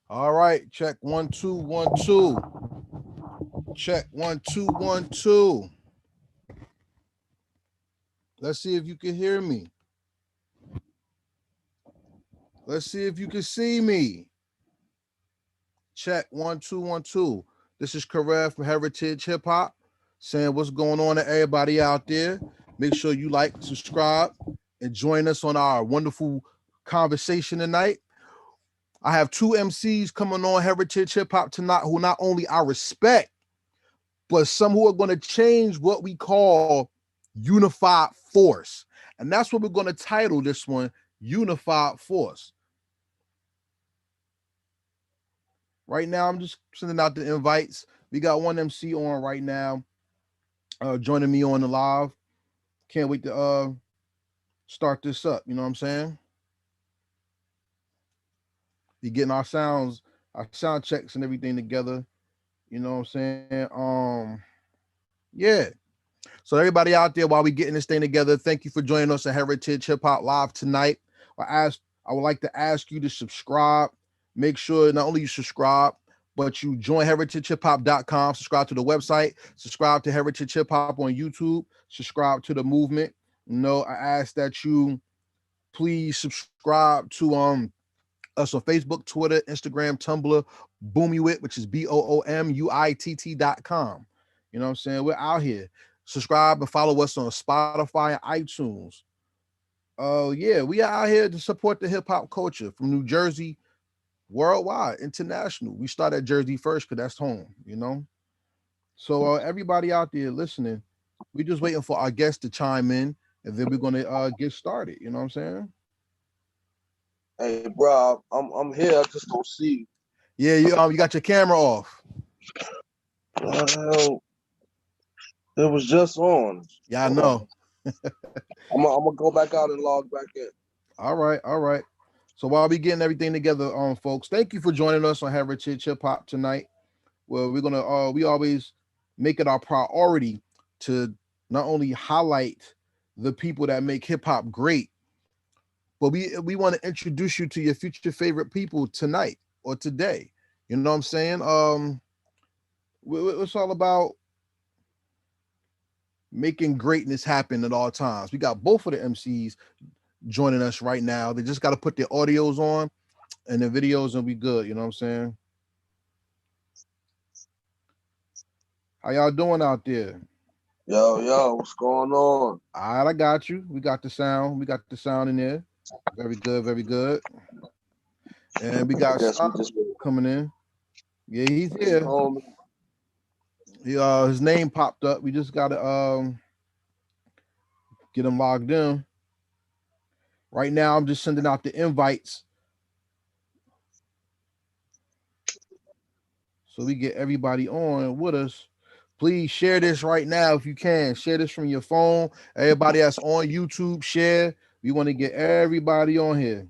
All right, check 1 2 1 2. Check 1 2 1 2. Let's see if you can hear me. Let's see if you can see me. Check 1 2 1 2. This is Karev from Heritage Hip Hop saying what's going on to everybody out there. Make sure you like, subscribe, and join us on our wonderful conversation tonight. I have two MCs coming on Heritage Hip Hop tonight who not only I respect, but some who are going to change what we call unified force. And that's what we're going to title this one, Unified Force. Right now, I'm just sending out the invites. We got one MC on right now, joining me on the live. Can't wait to start this up. You know what I'm saying? Be getting our sound checks and everything together. You know what I'm saying? Yeah. So everybody out there, while we getting this thing together, thank you for joining us at Heritage Hip Hop Live tonight. I would like to ask you to subscribe. Make sure not only you subscribe, but you join heritagehiphop.com, subscribe to the website, subscribe to Heritage Hip Hop on YouTube, subscribe to the movement. You know, I ask that you please subscribe to us on Facebook, Twitter, Instagram, Tumblr, Boomuit, which is BOOMUITT.com. You know what I'm saying? We're out here. Subscribe and follow us on Spotify and iTunes. Oh, yeah, we are out here to support the hip hop culture from New Jersey, worldwide, international. We start at Jersey first because that's home, you know? So, everybody out there listening, we're just waiting for our guests to chime in and then we're going to get started. You know what I'm saying? Hey, bro, I'm here. I just don't see. Yeah, you got your camera off. Hell, it was just on. Yeah, I Hold on. know. I'm gonna go back out and log back in. All right, all right. So while we getting everything together, folks, thank you for joining us on Heritage Hip Hop tonight. Well, we're gonna we always make it our priority to not only highlight the people that make hip hop great, but we want to introduce you to your future favorite people tonight or today. You know what I'm saying? It's all about making greatness happen at all times. We got both of the MCs joining us right now. They just got to put their audios on and the videos and we good. You know what I'm saying? How y'all doing out there? Yo, what's going on? All right, I got you. We got the sound. We got the sound in there. Very good, very good. And we I got guess we Stomp just coming in. Yeah, he's hey, here. homie. His name popped up. We just gotta get him logged in. Right now, I'm just sending out the invites so we get everybody on with us. Please share this right now if you can. Share this from your phone. Everybody that's on YouTube, share. We want to get everybody on here.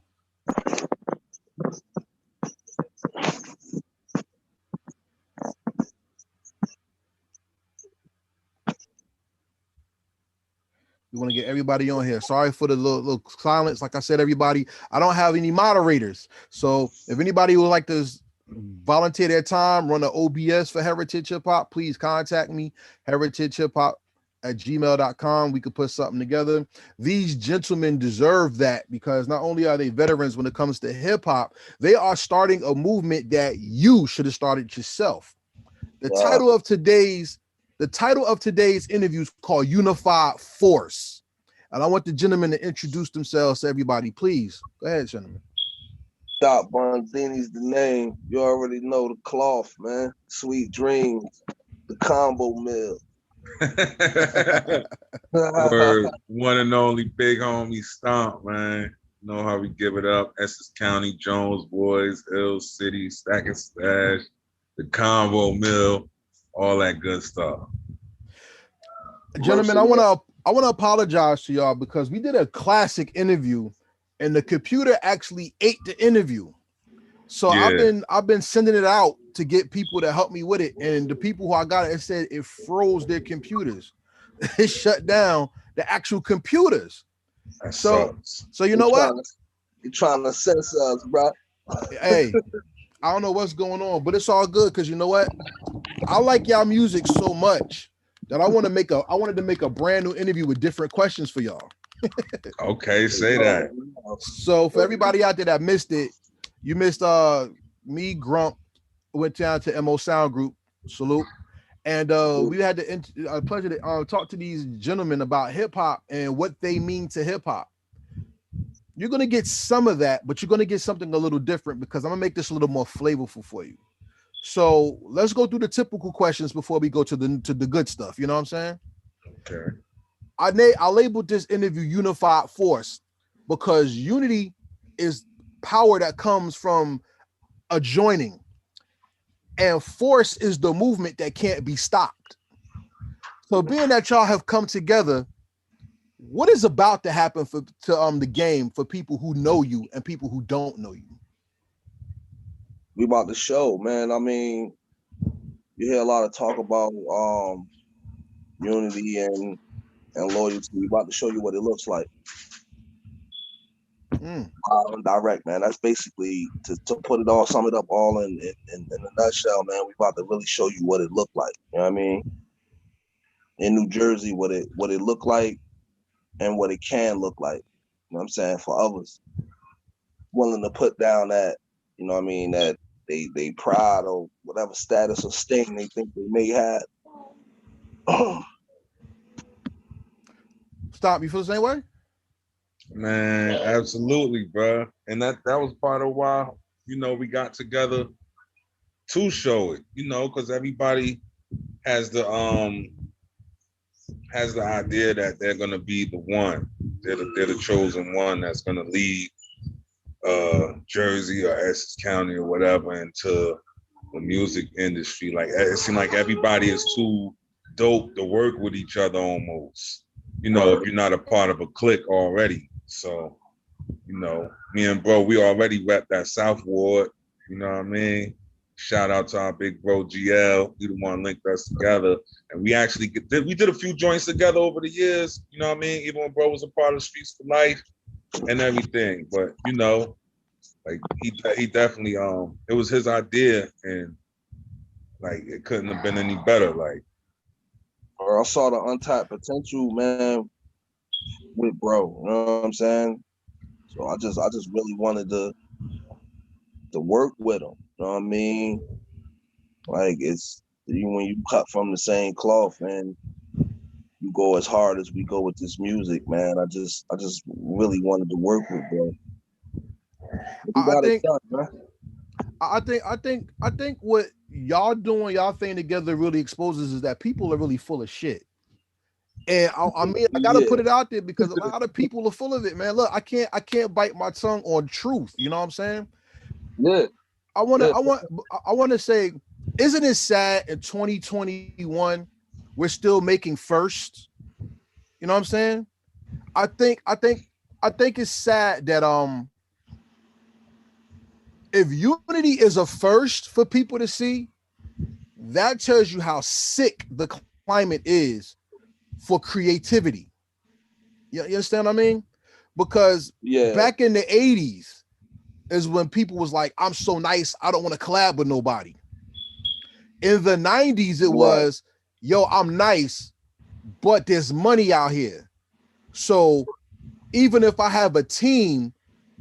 We want to get everybody on here. Sorry for the little silence. Like I said, everybody, I don't have any moderators. So if anybody would like to volunteer their time, run the OBS for Heritage Hip Hop, please contact me, heritagehiphop@gmail.com. We could put something together. These gentlemen deserve that because not only are they veterans when it comes to hip hop, they are starting a movement that you should have started yourself. The title of today's interview is called Unified Force. And I want the gentlemen to introduce themselves to everybody. Please. Go ahead, gentlemen. Dot Bundini's the name. You already know the cloth, man. Sweet dreams, the combo mill. Word, one and only big homie Stomp, man. You know how we give it up. Essex County, Jones Boys, Ill City, Stack and Stash, the Combo Mill, all that good stuff. Gentlemen, I want to apologize to y'all because we did a classic interview and the computer actually ate the interview. So yeah. I've been sending it out to get people to help me with it, and the people who I got it said it froze their computers. It shut down the actual computers. So you know what? You're trying to censor us, bro. Hey, I don't know what's going on, but it's all good because you know what? I like y'all music so much that I wanted to make a brand new interview with different questions for y'all. Okay, say that. So for everybody out there that missed it, you missed me, Grump, went down to MO Sound Group, salute. And we had the pleasure to talk to these gentlemen about hip hop and what they mean to hip hop. You're gonna get some of that, but you're gonna get something a little different because I'm gonna make this a little more flavorful for you. So let's go through the typical questions before we go to the good stuff. You know what I'm saying? Okay. I labeled this interview Unified Force because unity is power that comes from a joining, and force is the movement that can't be stopped. So being that y'all have come together, what is about to happen to the game for people who know you and people who don't know you? We about to show, man. I mean, you hear a lot of talk about unity and loyalty. We about to show you what it looks like. Direct, man. That's basically to put it all, sum it up all in a nutshell, man. We about to really show you what it looked like. You know what I mean? In New Jersey, what it looked like and what it can look like. You know what I'm saying? For others willing to put down that, you know what I mean, that they pride or whatever status or sting they think they may have. Stop. You feel the same way? Man, absolutely, bro. And that was part of why, we got together to show it, because everybody has the idea that they're gonna be the one. They're the chosen one that's gonna lead Jersey or Essex County or whatever into the music industry. Like it seems like everybody is too dope to work with each other almost. If you're not a part of a clique already. So, me and bro, we already rep that South Ward. You know what I mean? Shout out to our big bro GL. He the one linked us together. And we actually did a few joints together over the years. You know what I mean? Even when bro was a part of Streets for Life and everything. But like he definitely it was his idea, and like it couldn't have been any better. Like, or I saw the untapped potential, man, with bro. You know what I'm saying? So I just really wanted to work with him. You know what I mean? Like it's when you cut from the same cloth and you go as hard as we go with this music, man. I just really wanted to work with bro. I think, done, man. I think what y'all doing, y'all thing together really exposes is that people are really full of shit. And I mean, I gotta put it out there because a lot of people are full of it, man. Look, I can't bite my tongue on truth. You know what I'm saying? Yeah. I want to say, isn't it sad in 2021 we're still making first? You know what I'm saying? I think it's sad that if unity is a first for people to see, that tells you how sick the climate is for creativity. You understand what I mean? Because back in the 80s is when people was like, I'm so nice, I don't want to collab with nobody. In the 90s, it was, yo, I'm nice, but there's money out here. So even if I have a team,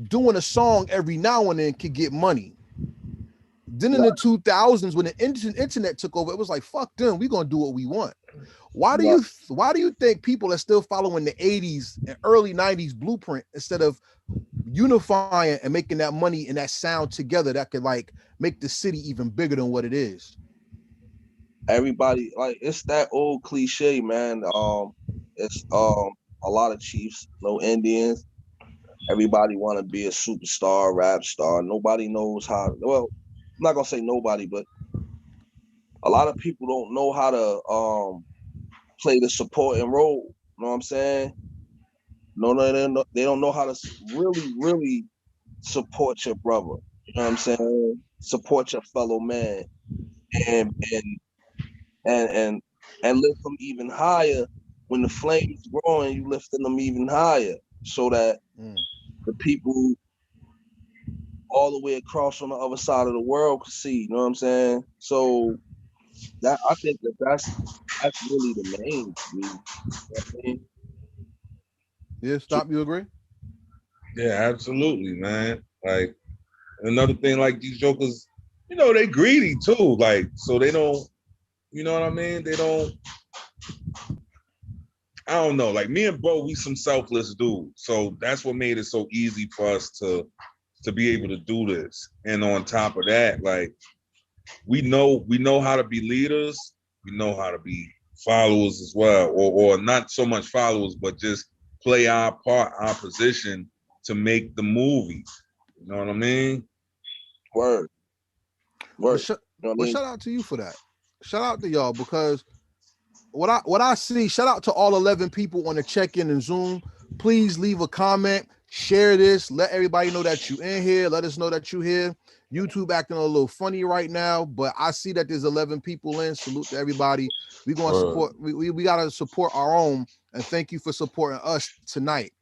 doing a song every now and then could get money. Then in the 2000s, when the internet took over, it was like, fuck them, we're gonna do what we want. Why do you think people are still following the 80s and early 90s blueprint instead of unifying and making that money and that sound together that could like make the city even bigger than what it is? Everybody, like, it's that old cliche, man. It's a lot of chiefs, no Indians. Everybody want to be a superstar, rap star. Nobody knows how. Well, I'm not gonna say nobody, but a lot of people don't know how to play the supporting role. You know what I'm saying? No, they don't know how to really support your brother. You know what I'm saying? Support your fellow man, and lift them even higher. When the flame is growing, you lifting them even higher, so that the people all the way across on the other side of the world could see. You know what I'm saying? So that I think that's really the main to me. You know what I mean? Yeah, To- stop. You agree? Yeah, absolutely, man. Like another thing, like these jokers, you know, they greedy too. Like, so they don't, you know what I mean? They don't, I don't know. Like me and bro, we some selfless dudes. So that's what made it so easy for us to be able to do this. And on top of that, like we know how to be leaders, we know how to be followers as well, or not so much followers, but just play our part, our position to make the movie. You know what I mean? Word, Well, word. You know what I mean? shout out to you for that. Shout out to y'all because what I see. Shout out to all 11 people on the check-in and Zoom. Please leave a comment, share this, let everybody know that you in here. Let us know that you here. YouTube acting a little funny right now, but I see that there's 11 people in. Salute to everybody. We gonna support. We gotta support our own, and thank you for supporting us tonight.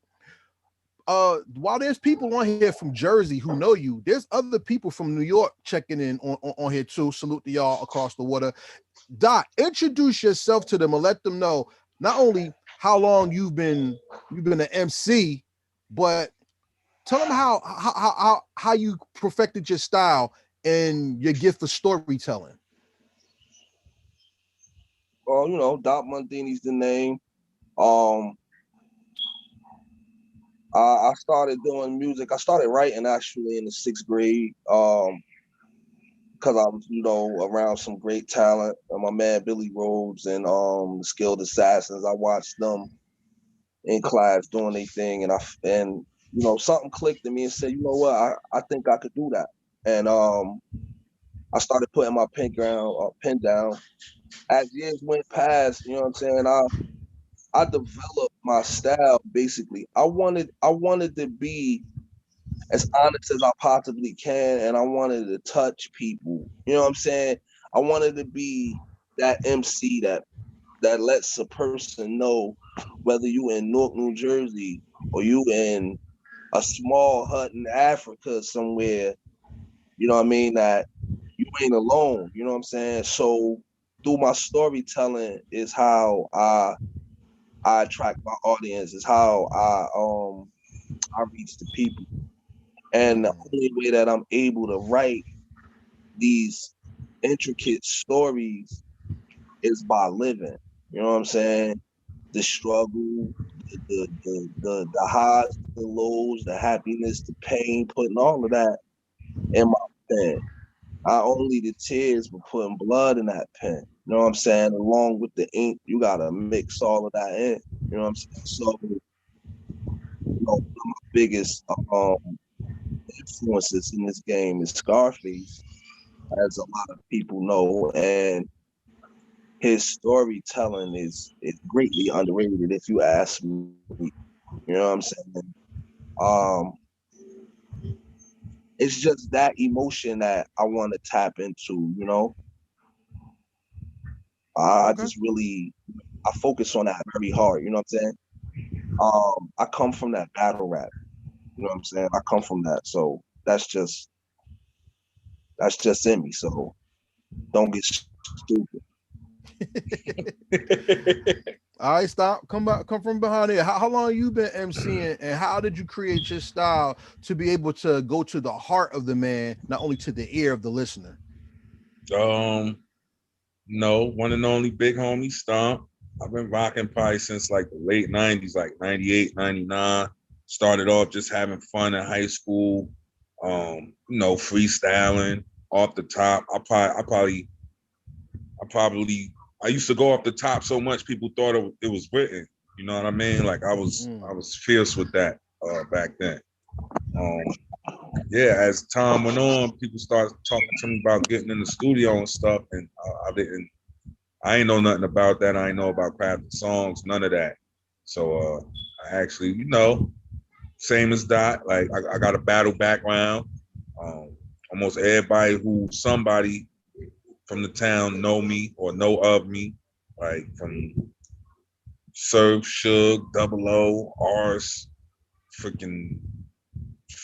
While there's people on here from Jersey who know you, there's other people from New York checking in on here too. Salute to y'all across the water. Dot, introduce yourself to them and let them know not only how long you've been an MC, but tell them how you perfected your style and your gift for storytelling. Well, you know, Dot Bundini's the name. Um, I started doing music. I started writing actually in the 6th grade. Because I was, you know, around some great talent. My man Billy Rhodes and the Skilled Assassins. I watched them in class doing their thing, and you know something clicked in me and said, you know what, I think I could do that. And I started putting my pen down. As years went past, you know what I'm saying. I developed my style basically. I wanted to be as honest as I possibly can, and I wanted to touch people. You know what I'm saying? I wanted to be that MC that lets a person know whether you in Newark, New Jersey, or you in a small hut in Africa somewhere. You know what I mean? That you ain't alone. You know what I'm saying? So through my storytelling is how I attract my audience. Is how I reach the people. And the only way that I'm able to write these intricate stories is by living. You know what I'm saying? The struggle, the highs, the lows, the happiness, the pain, putting all of that in my pen. Not only the tears, but putting blood in that pen. You know what I'm saying? Along with the ink, you gotta mix all of that in. You know what I'm saying? So, you know, one of my biggest influences in this game is Scarface, as a lot of people know, and his storytelling is greatly underrated if you ask me. You know what I'm saying? Um, it's just that emotion that I want to tap into, you know. I Okay. just really I focus on that very hard, you know what I'm saying? I come from that battle rap, you know what I'm saying? I come from that. So that's just in me. So don't get stupid. All right, stop. Come from behind here. How long you been MCing, and how did you create your style to be able to go to the heart of the man, not only to the ear of the listener? No, one and only big homie Stomp. I've been rocking probably since like the late 90s, like 98, 99. Started off just having fun in high school, you know, freestyling off the top. I used to go off the top so much people thought it was written. You know what I mean? Like I was fierce with that back then. Um, yeah, as time went on, people started talking to me about getting in the studio and stuff, and I ain't know nothing about that. I ain't know about crafting songs, none of that. So I actually, you know, same as Dot. Like I got a battle background. Almost everybody who somebody from the town know me or know of me, like from Surf, Suge, Double O, Ars, freaking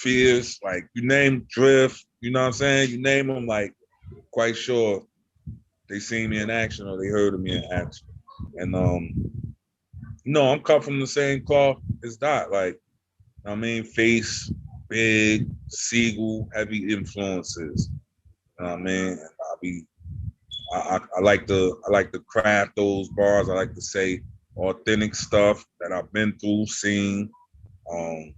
Fears, like you name Drift, you know what I'm saying? You name them, like quite sure they seen me in action or they heard of me in action. And I'm cut from the same cloth as Dot. Like, I mean, Face, Big, Siegel, heavy influences. You know what I mean? I like to craft those bars. I like to say authentic stuff that I've been through, seen. Um,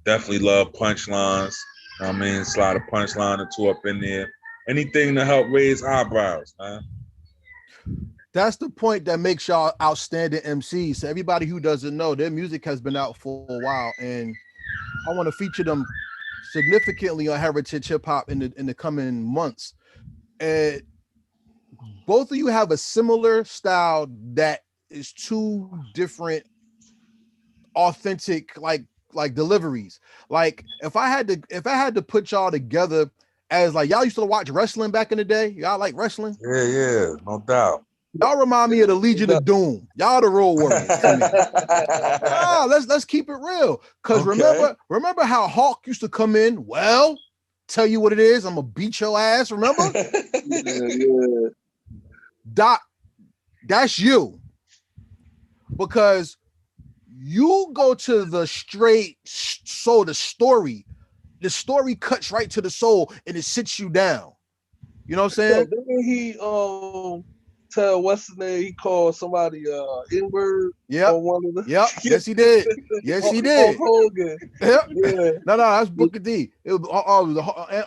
Definitely love punchlines. You know what I mean, slide a punchline or two up in there. Anything to help raise eyebrows, man. That's the point that makes y'all outstanding MCs. So everybody who doesn't know, their music has been out for a while, and I want to feature them significantly on Heritage Hip Hop in the coming months. And both of you have a similar style that is two different authentic like deliveries. Like if I had to put y'all together as like y'all used to watch wrestling back in the day, y'all like wrestling? Yeah, no doubt. Y'all remind me of the Legion of Doom. Y'all the Road Warriors to me. Let's keep it real. Cause remember how Hawk used to come in? Well, tell you what it is. I'm gonna beat your ass. Remember? Yeah. Doc, that's you. Because you go to the straight soul, the story cuts right to the soul and it sits you down. You know what I'm saying? Didn't he tell what's his name? He called somebody N-word on one of the Yes, he did. Yes, he did. Hogan. Yep. Yeah. No, that's Booker D. It was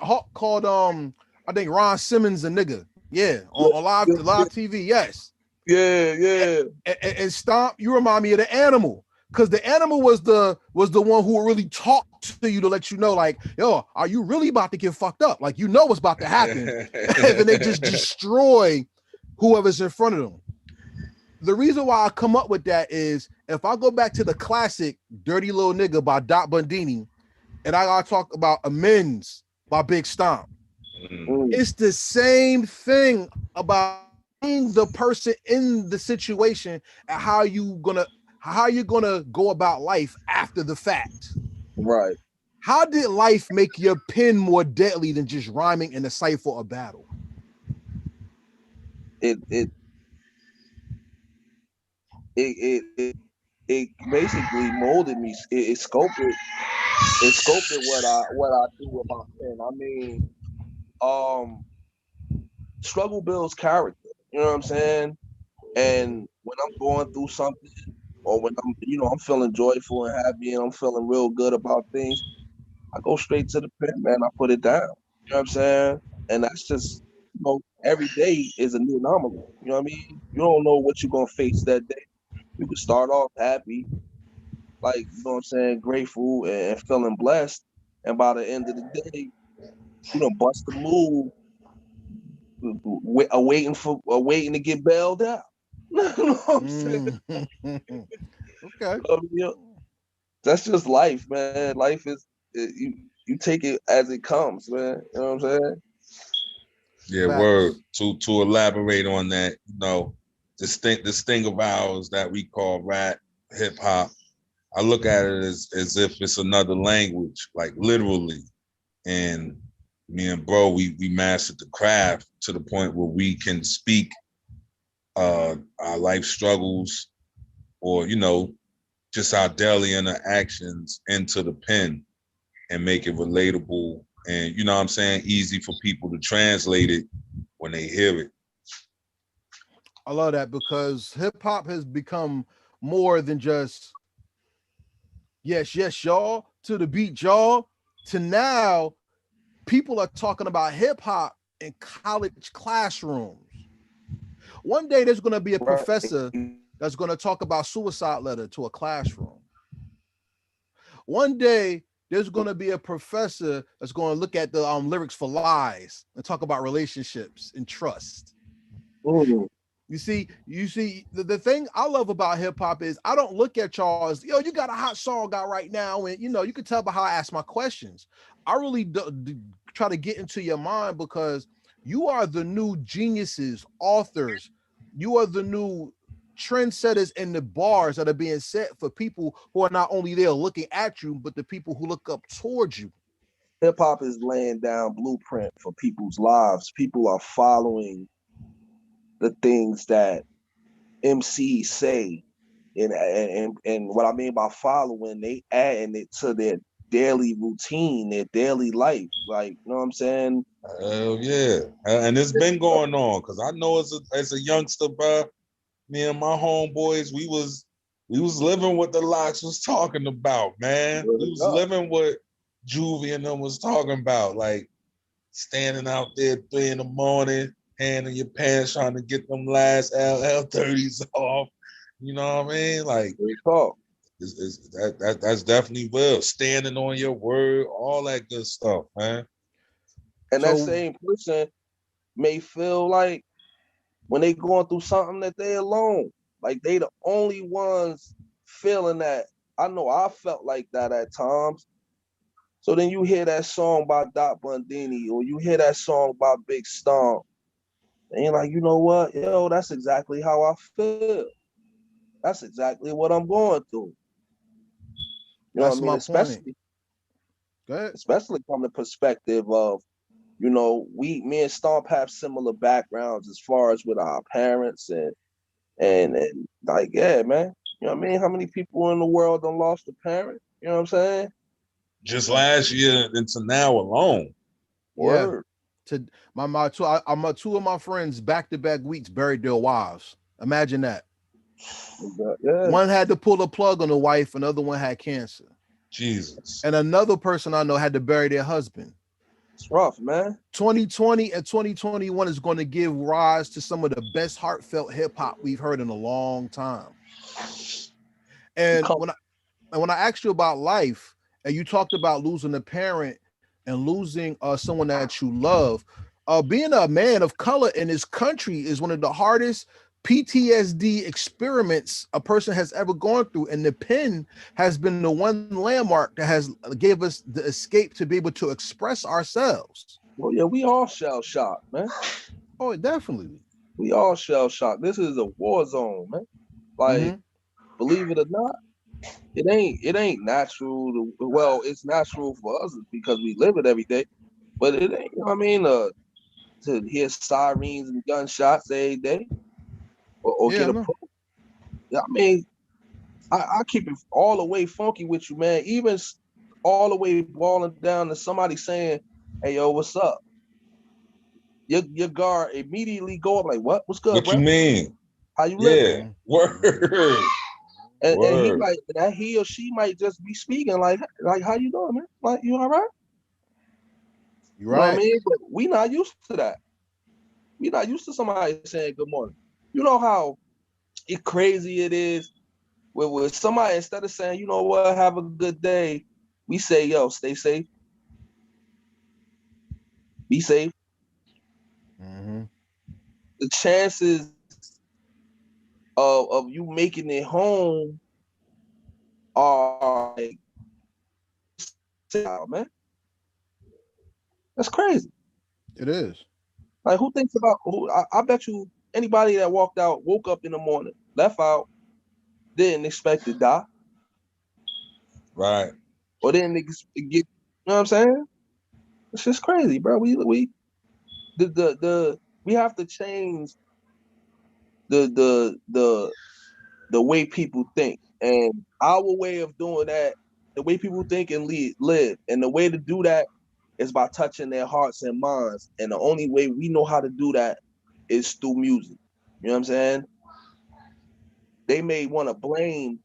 Hawk called I think Ron Simmons a nigga. Yeah, on live TV. Yes. Yeah. And Stomp, you remind me of the Animal. Because the Animal was the one who really talked to you to let you know, like, yo, are you really about to get fucked up? Like, you know what's about to happen. And they just destroy whoever's in front of them. The reason why I come up with that is if I go back to the classic Dirty Little Nigga by Dot Bundini, and I gotta talk about Amends by Big Stomp. It's the same thing about being the person in the situation and how you're gonna go about life after the fact. Right. How did life make your pen more deadly than just rhyming in a cipher or battle? It basically molded me. It sculpted what I do about pen. I mean, struggle builds character. You know what I'm saying? And when I'm going through something, or when I'm feeling joyful and happy, and I'm feeling real good about things, I go straight to the pen, man. I put it down. You know what I'm saying? And that's just, every day is a new anomaly. You know what I mean? You don't know what you're gonna face that day. You can start off happy, like, grateful and feeling blessed, and by the end of the day, bust the move, waiting to get bailed out. You know what I'm saying? Okay. That's just life, man. Life is you take it as it comes, man. You know what I'm saying? Yeah, Facts. word. To elaborate on that, this thing of ours that we call rap, hip hop, I look at it as if it's another language, like literally. And me and bro, we mastered the craft to the point where we can speak our life struggles or, just our daily interactions into the pen and make it relatable and, you know what I'm saying, easy for people to translate it when they hear it. I love that because hip hop has become more than just yes, y'all, to the beat, y'all, to now people are talking about hip hop in college classrooms. One day there's going to be a professor that's going to talk about suicide letter to a classroom. One day there's going to be a professor that's going to look at the lyrics for lies and talk about relationships and trust. You see, the thing I love about hip hop is I don't look at y'all as, you got a hot song out right now. And, you can tell by how I ask my questions. I really try to get into your mind because you are the new geniuses, authors. You are the new trendsetters in the bars that are being set for people who are not only there looking at you, but the people who look up towards you. hip hop is laying down blueprint for people's lives. People are following the things that MCs say, and what I mean by following, they adding it to their daily routine, their daily life. Like, you know what I'm saying? Hell yeah. And it's been going on because I know as a youngster, bro, me and my homeboys, we was living what the Locks was talking about, man. We was living what Juvie and them was talking about, like standing out there 3 in the morning, hand in your pants, trying to get them last LL30s off. You know what I mean? Like, that's definitely real. Standing on your word, all that good stuff, man. And that same person may feel like when they going through something that they alone, like they the only ones feeling that. I know I felt like that at times. So then you hear that song by Dot Bundini or you hear that song by Big Stomp, and you're like, you know what, yo, that's exactly how I feel. That's exactly what I'm going through. You know what I mean? My point. Especially from the perspective of, you know, me and Stomp have similar backgrounds as far as with our parents and like, yeah, man. You know what I mean? How many people in the world done lost a parent? You know what I'm saying? Just last year into now alone. Word. Yeah. Two of my friends back-to-back weeks buried their wives. Imagine that. Yeah. One had to pull the plug on the wife, another one had cancer. Jesus. And another person I know had to bury their husband. It's rough, man. 2020 and 2021 is going to give rise to some of the best heartfelt hip-hop we've heard in a long time. And when I asked you about life, and you talked about losing a parent and losing someone that you love, being a man of color in this country is one of the hardest PTSD experiments a person has ever gone through, and the pen has been the one landmark that has gave us the escape to be able to express ourselves. Well, yeah, we all shell shocked, man. Oh, definitely. We all shell shocked. This is a war zone, man. Like, believe it or not, it ain't natural. Well, it's natural for us because we live it every day, but it ain't. You know what I mean, to hear sirens and gunshots every day, or get a. Yeah, I mean, I keep it all the way funky with you, man. Even all the way boiling down to somebody saying, "Hey, yo, what's up?" Your guard immediately go up like, "What? What's good, what bro? You mean? How you living?" Yeah, word. And he like that. He or she might just be speaking like, "How you doing, man? Like, you all right?" You're right. You know what I right. mean? But we not used to that. We not used to somebody saying good morning. You know how crazy it is with somebody, instead of saying, you know what, have a good day, we say, yo, stay safe. Be safe. The chances of you making it home are like, man. That's crazy. It is. Like, who thinks about who? I bet you anybody that walked out, woke up in the morning, left out, didn't expect to die. Right. Or didn't get, you know what I'm saying? It's just crazy, bro. We have to change the way people think, and our way of doing that, the way people think and live, and the way to do that is by touching their hearts and minds. And the only way we know how to do that is through music. You know what I'm saying? They may want to blame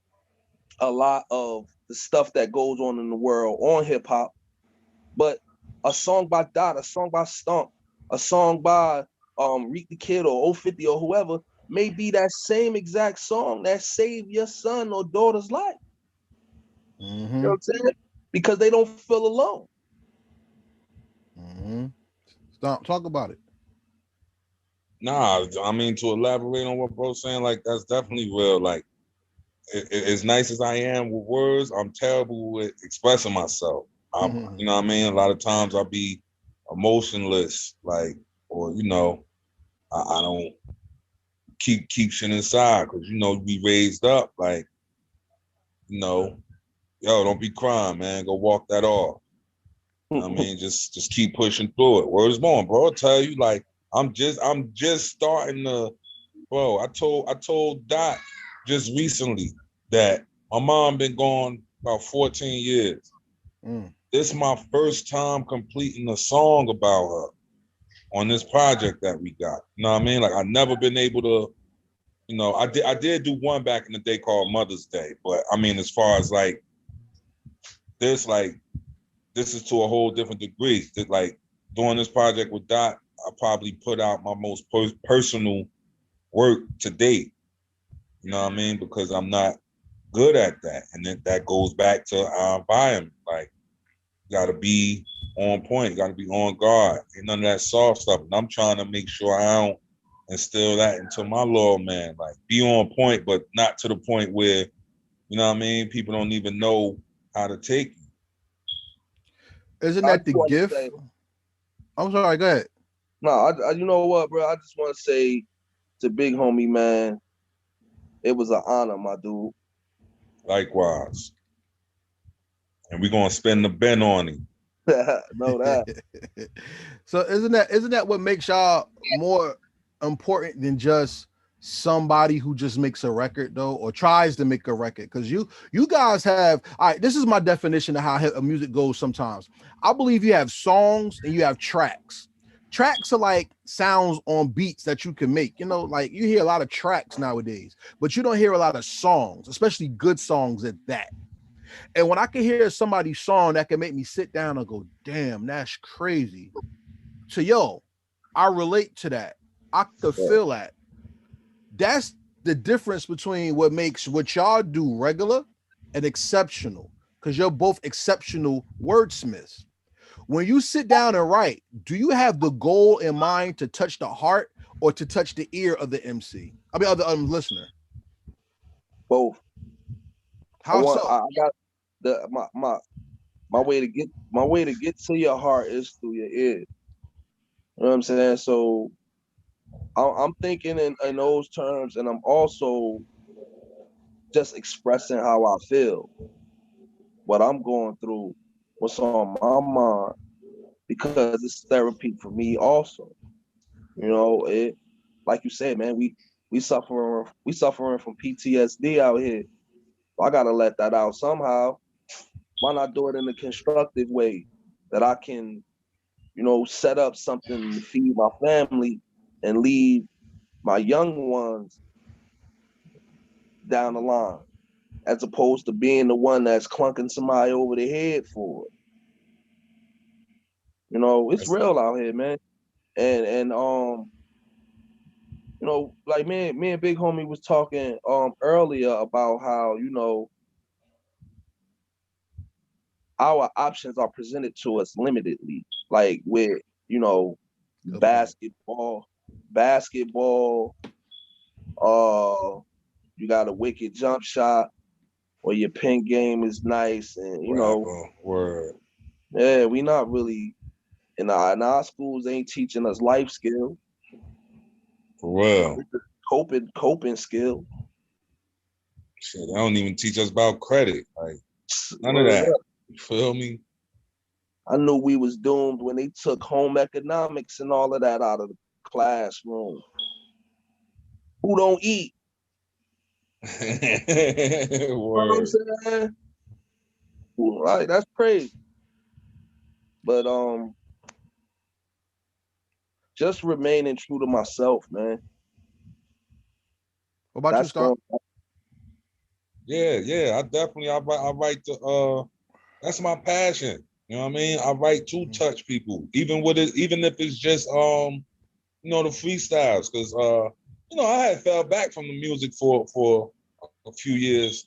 a lot of the stuff that goes on in the world on hip hop, but a song by Dot, a song by Stomp, a song by Reek the Kid or 050 or whoever may be that same exact song that saved your son or daughter's life. You know what I'm saying? Because they don't feel alone. Stop. Talk about it. Nah, I mean, to elaborate on what bro's saying, like, that's definitely real. Like, as nice as I am with words, I'm terrible with expressing myself. You know what I mean? A lot of times I'll be emotionless, like, or, you know, I don't keep shit inside because, you know, we raised up, like, you know, yo, don't be crying, man. Go walk that off. I mean, just keep pushing through it. Word is born, bro. I'll tell you, like, I'm just starting to, bro. I told Dot just recently that my mom been gone about 14 years. This is my first time completing a song about her on this project that we got. You know what I mean? Like, I've never been able to, you know, I did do one back in the day called Mother's Day, but I mean, as far as like this, like, this is to a whole different degree. That, like, doing this project with Dot, I probably put out my most personal work to date. You know what I mean? Because I'm not good at that, and then that goes back to our environment. Like, you got to be on point, you got to be on guard, and none of that soft stuff. And I'm trying to make sure I don't instill that into my little man. Like, be on point, but not to the point where, you know what I mean, people don't even know how to take you. Isn't I that just the want to gift? say, I'm sorry, go ahead. no, you know what, bro? I just want to say to Big Homie, man, it was an honor, my dude. Likewise. And we're gonna spin the Ben on him. Know that. So isn't that what makes y'all more important than just somebody who just makes a record though, or tries to make a record? Because you guys have, all right, this is my definition of how music goes sometimes. I believe you have songs and you have tracks. Tracks are like sounds on beats that you can make. You know, like you hear a lot of tracks nowadays, but you don't hear a lot of songs, especially good songs at that. And when I can hear somebody's song that can make me sit down and go, damn, that's crazy. So, yo, I relate to that. I could feel that. That's the difference between what makes what y'all do regular and exceptional, because you're both exceptional wordsmiths. When you sit down and write, do you have the goal in mind to touch the heart or to touch the ear of the MC? I mean, of the listener. Both. How so? I got my way to get to your heart is through your ear. You know what I'm saying? So I'm thinking in those terms, and I'm also just expressing how I feel, what I'm going through, what's on my mind, because it's therapy for me also. You know, it, like you said, man, we suffering from PTSD out here. I gotta let that out somehow. Why not do it in a constructive way that I can, you know, set up something to feed my family and leave my young ones down the line, as opposed to being the one that's clunking somebody over the head for it. You know, it's real out here, man. And you know, like me and Big Homie was talking earlier about how, you know, our options are presented to us limitedly. Like with, you know, basketball, you got a wicked jump shot, or your pin game is nice, and you know, Word. yeah, we not really in our schools ain't teaching us life skills. For real. Coping skill. Shit, they don't even teach us about credit. Like, none of that. You feel me? I knew we was doomed when they took home economics and all of that out of the classroom. Who don't eat? You know what I'm saying? Right, that's crazy. But just remaining true to myself, man. What about That's you, Stomp? Yeah. I write to that's my passion. You know what I mean? I write to touch people, even if it's just you know, the freestyles. Cause you know, I had fell back from the music for a few years.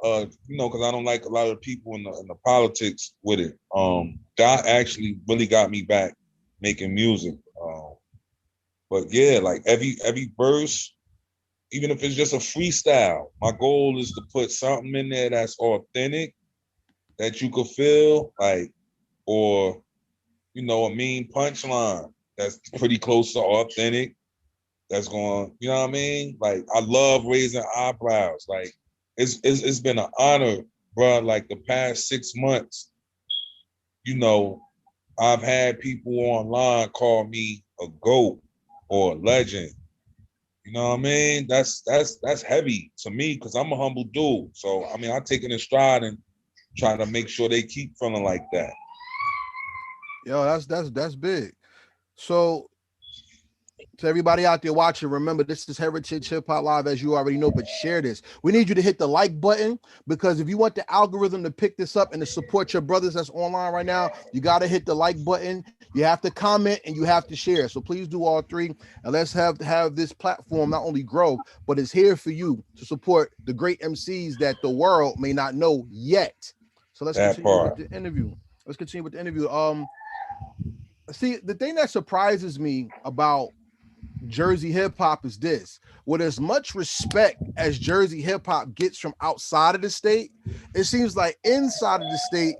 You know, because I don't like a lot of people in the politics with it. God actually really got me back making music. But yeah, like every verse, even if it's just a freestyle, my goal is to put something in there that's authentic, that you could feel, like, or, you know, a mean punchline that's pretty close to authentic. That's going, you know what I mean? Like, I love raising eyebrows. Like, it's been an honor, bro. Like, the past 6 months, you know, I've had people online call me a GOAT or a legend. You know what I mean? That's heavy to me because I'm a humble dude. So I mean, I take it in stride and try to make sure they keep feeling like that. Yo, that's big. So to everybody out there watching, remember this is Heritage Hip Hop Live, as you already know, but share this. We need you to hit the like button because if you want the algorithm to pick this up and to support your brothers that's online right now, you got to hit the like button. You have to comment and you have to share. So please do all three, and let's have this platform not only grow, but it's here for you to support the great MCs that the world may not know yet. So let's That continue with part. the interview. See, the thing that surprises me about Jersey hip hop is this: with as much respect as Jersey hip hop gets from outside of the state, it seems like inside of the state,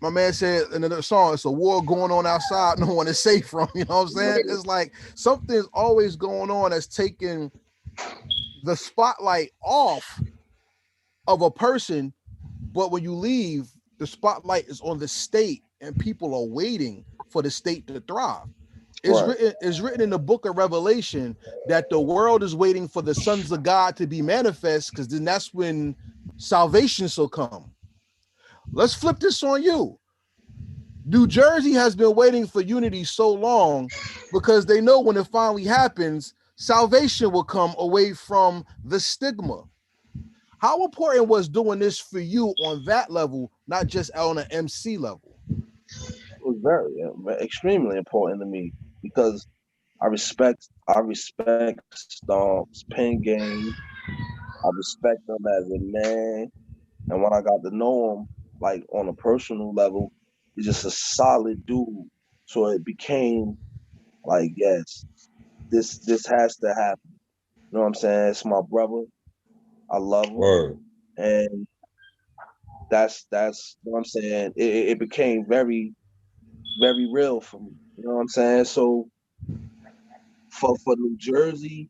my man said in another song, it's a war going on outside, no one is safe from. You know what I'm saying? It's like something's always going on that's taking the spotlight off of a person, but when you leave, the spotlight is on the state, and people are waiting for the state to thrive. Right. It's written in the book of Revelation that the world is waiting for the sons of God to be manifest, because then that's when salvation shall come. Let's flip this on you. New Jersey has been waiting for unity so long because they know when it finally happens, salvation will come away from the stigma. How important was doing this for you on that level, not just on an MC level? It was very extremely important to me because I respect Stomp's pen game. I respect him as a man, and when I got to know him, like on a personal level, he's just a solid dude. So it became like, yes, this has to happen. You know what I'm saying? It's my brother. I love him, Word. and that's what I'm saying. It became very real for me. You know what I'm saying? So for New Jersey,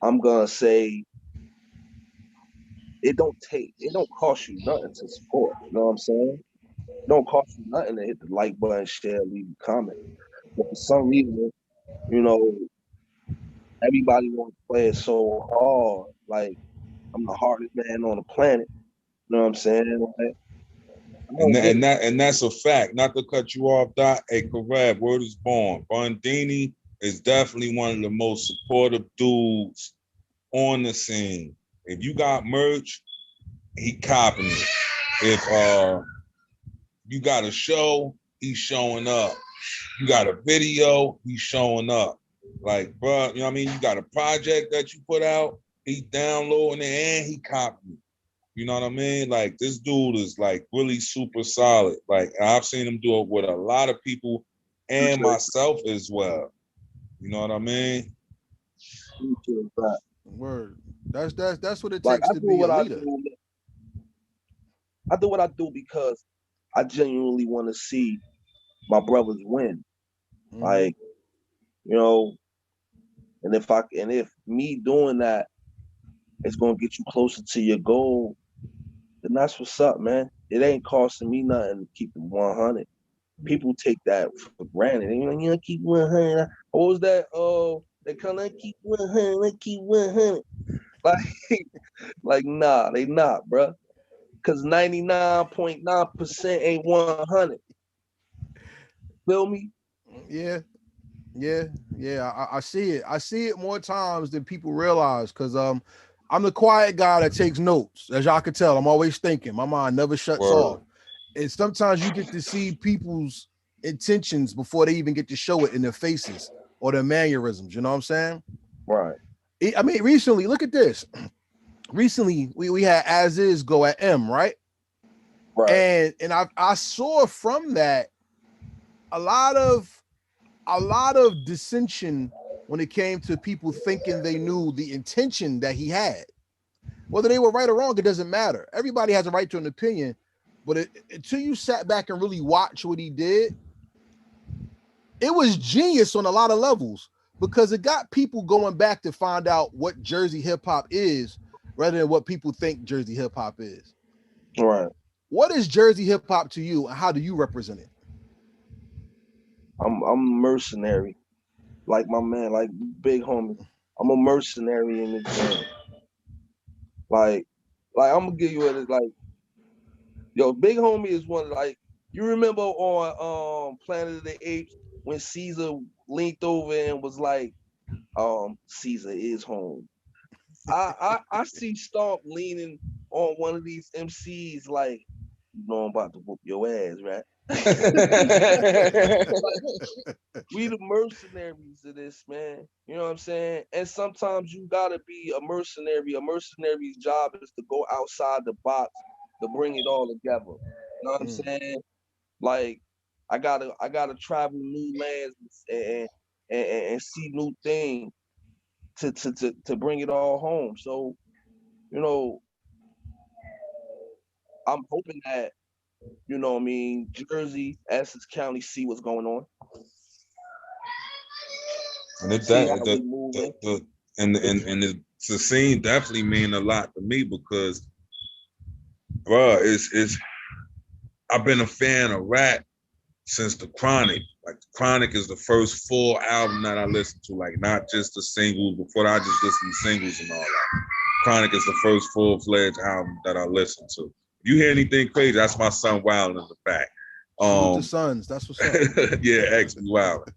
I'm gonna say it don't cost you nothing to support. You know what I'm saying? It don't cost you nothing to hit the like button, share, leave a comment. But for some reason, you know, everybody wants to play it so hard. Like I'm the hardest man on the planet. You know what I'm saying? Like, I And don't that, get and it. that and that's a fact. Not to cut you off, Dot. Hey, correct. Word is born. Bundini is definitely one of the most supportive dudes on the scene. If you got merch, he copying it. If you got a show, he's showing up. You got a video, he's showing up. Like, bro, you know what I mean? You got a project that you put out, he downloading it and he copying. You know what I mean? Like this dude is like really super solid. Like I've seen him do it with a lot of people and Appreciate myself as well. You know what I mean? that. Word. That's what it Like takes I to do be a what I leader. do. I do what I do because I genuinely want to see my brothers win. Mm-hmm. Like, you know, and if me doing that is gonna get you closer to your goal, then that's what's up, man. It ain't costing me nothing to keep it 100. People take that for granted. And, you know, keep 100. What was that? Oh, they kind of keep 100, keep 100. Like, like nah, they not, bro. Cause 99.9% ain't 100. Feel me? Yeah, yeah, yeah. I see it. I see it more times than people realize. Cause I'm the quiet guy that takes notes. As y'all can tell, I'm always thinking. My mind never shuts Word. off. And sometimes you get to see people's intentions before they even get to show it in their faces or their mannerisms. You know what I'm saying? Right, I mean, recently, look at this. Recently, we had As Is go at M, right? right, And I saw from that a lot of dissension when it came to people thinking they knew the intention that he had. Whether they were right or wrong, it doesn't matter. Everybody has a right to an opinion, but until you sat back and really watch what he did, it was genius on a lot of levels because it got people going back to find out what Jersey hip hop is rather than what people think Jersey hip hop is. right. What is Jersey hip hop to you, and how do you represent it? I'm mercenary, like my man, like big homie. I'm a mercenary in this game. Like I'm gonna give you a like, yo, big homie is one like you remember on Planet of the Apes when Caesar leaned over and was like, Caesar is home. I see Stomp leaning on one of these MCs like, you know I'm about to whoop your ass, right? Like, we the mercenaries of this, man. You know what I'm saying? And sometimes you gotta be a mercenary. A mercenary's job is to go outside the box to bring it all together. You know what I'm saying? Like, I gotta travel new lands and see new things to bring it all home. So, you know, I'm hoping that, you know what I mean, Jersey, Essex County see what's going on. And it See that how we moving. the scene definitely mean a lot to me because, bro, it's I've been a fan of rap since the Chronic. Like the Chronic is the first full album that I listened to, like not just the singles. Before that, I just listened to singles and all that. Chronic is the first full-fledged album that I listened to. You hear anything crazy? That's my son Wild in the back. Salute to sons. That's what's up. Yeah, X Wild.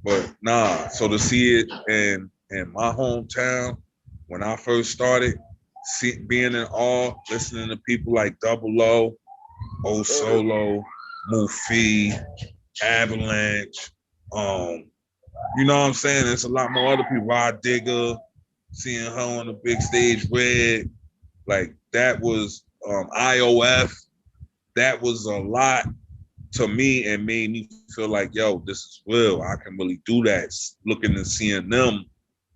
But nah, so to see it in my hometown when I first started, being in awe, listening to people like Double O, Old Solo, Mufi, Avalanche, you know what I'm saying? There's a lot more other people, Rod Digger, seeing her on the big stage, Red, like that was IOF, that was a lot to me and made me feel like, yo, this is real. I can really do that. Looking and seeing them,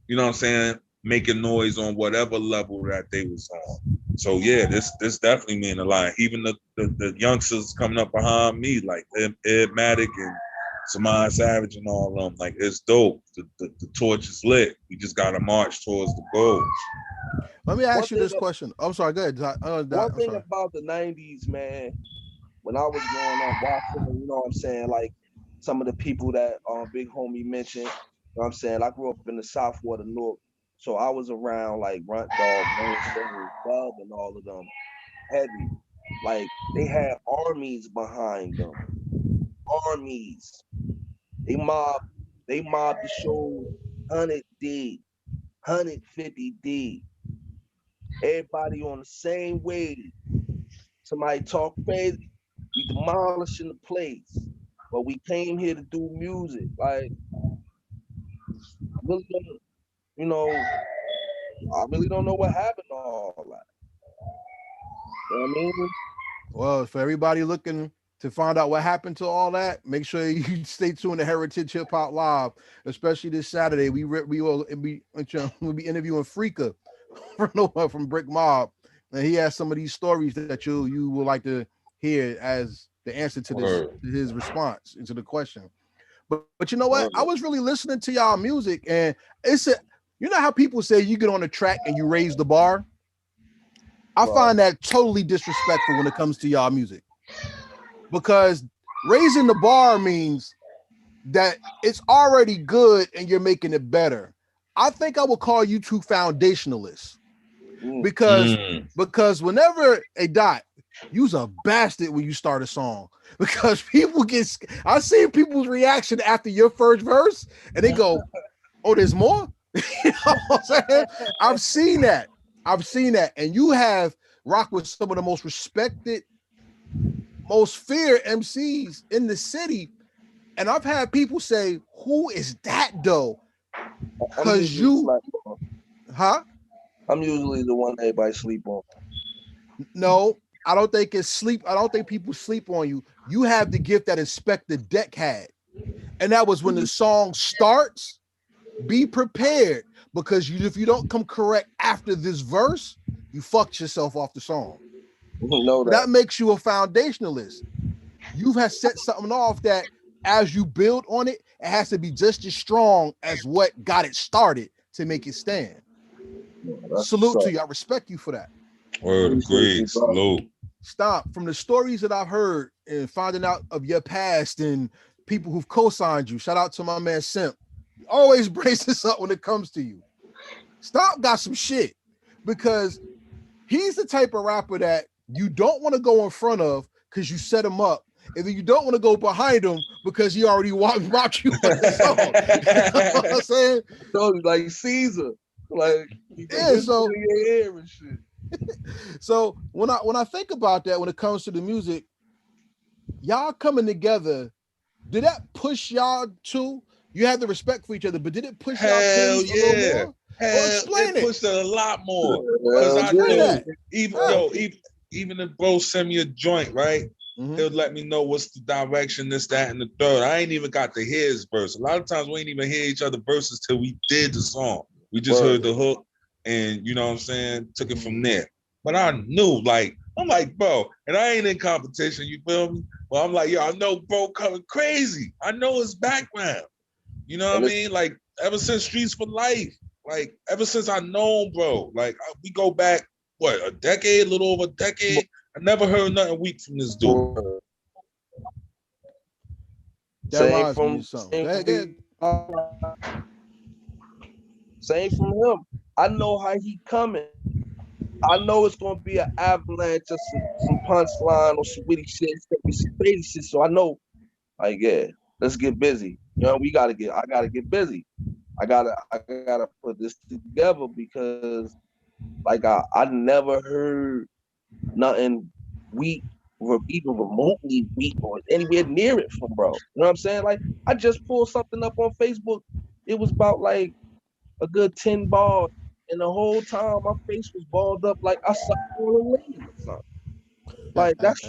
you know what I'm saying, making noise on whatever level that they was on. So yeah, this definitely mean a lot. Even the youngsters coming up behind me, like Ed Matic and Samad Savage and all of them, like it's dope. The torch is lit. We just gotta march towards the goal. Let me ask you this question. I'm sorry, go ahead. One thing about the 90s, man, when I was growing up watching, you know what I'm saying, like some of the people that big homie mentioned, you know what I'm saying, I grew up in the South or the North, so I was around like Runt Dog, Bub, and all of them heavy. Like they had armies behind them. Armies. They mobbed the show 100D, 150D. Everybody on the same wave. Somebody talk crazy, we demolishing the place. But we came here to do music. Like, I really don't, you know, I really don't know what happened to all that. You know what I mean? Well, for everybody looking to find out what happened to all that, make sure you stay tuned to Heritage Hip Hop Live, especially this Saturday. We'll be interviewing Freaka from Brick Mob, and he has some of these stories that you would like to hear as the answer to this to his response into the question. But you know what? I was really listening to y'all music, and you know how people say you get on the track and you raise the bar. I find that totally disrespectful when it comes to y'all music, because raising the bar means that it's already good and you're making it better. I think I would call you two foundationalists, because whenever a Dot, you's a bastard when you start a song, because people I see people's reaction after your first verse and they go, oh, there's more. You know what I'm saying? I've seen that, and you have rocked with some of the most respected, most feared MCs in the city, and I've had people say, who is that though? Because I'm usually the one everybody sleep on. No, I don't think it's sleep. I don't think people sleep on you. You have the gift that Inspector Deck had. And that was when the song starts, be prepared, because if you don't come correct after this verse, you fucked yourself off the song. That makes you a foundationalist. You have set something off that as you build on it, it has to be just as strong as what got it started to make it stand. Salute to you. I respect you for that. Word, agreed. Salute. Stop. From the stories that I've heard and finding out of your past and people who've co-signed you. Shout out to my man Simp. He always brings this up when it comes to you. Stomp got some shit because he's the type of rapper that you don't want to go in front of because you set him up. And then you don't want to go behind him because he already rocked you on the song. You know what I'm saying? So like Caesar. Like yeah, so in your ear and shit. So when I think about that, when it comes to the music, y'all coming together, did that push y'all too? You had the respect for each other, but did it push y'all pins a little more? Hell, explain it pushed it a lot more. Because I knew that. even if bro send me a joint, right? Mm-hmm. He'll let me know what's the direction, this, that, and the third. I ain't even got to hear his verse. A lot of times we ain't even hear each other verses till we did the song. We just heard the hook and you know what I'm saying, took it from there. But I knew, like, I'm like, bro, and I ain't in competition, you feel me? Well, I'm like, yo, I know bro coming crazy. I know his background. You know what I mean? Like, ever since Streets for Life, like, ever since I know bro, like, we go back, what, a decade, a little over a decade? I never heard nothing weak from this dude. That reminds me of something. Go ahead. Same from him. I know how he coming. I know it's gonna be an avalanche of some punchline or some witty shit, some crazy shit. So I know, like, yeah, let's get busy. You know, I gotta get busy. I gotta put this together because, like, I never heard nothing weak, or even remotely weak, or anywhere near it from bro. You know what I'm saying? Like, I just pulled something up on Facebook. It was about like a good 10 bars. And the whole time my face was balled up like I sucked on a lemon or something. Like that's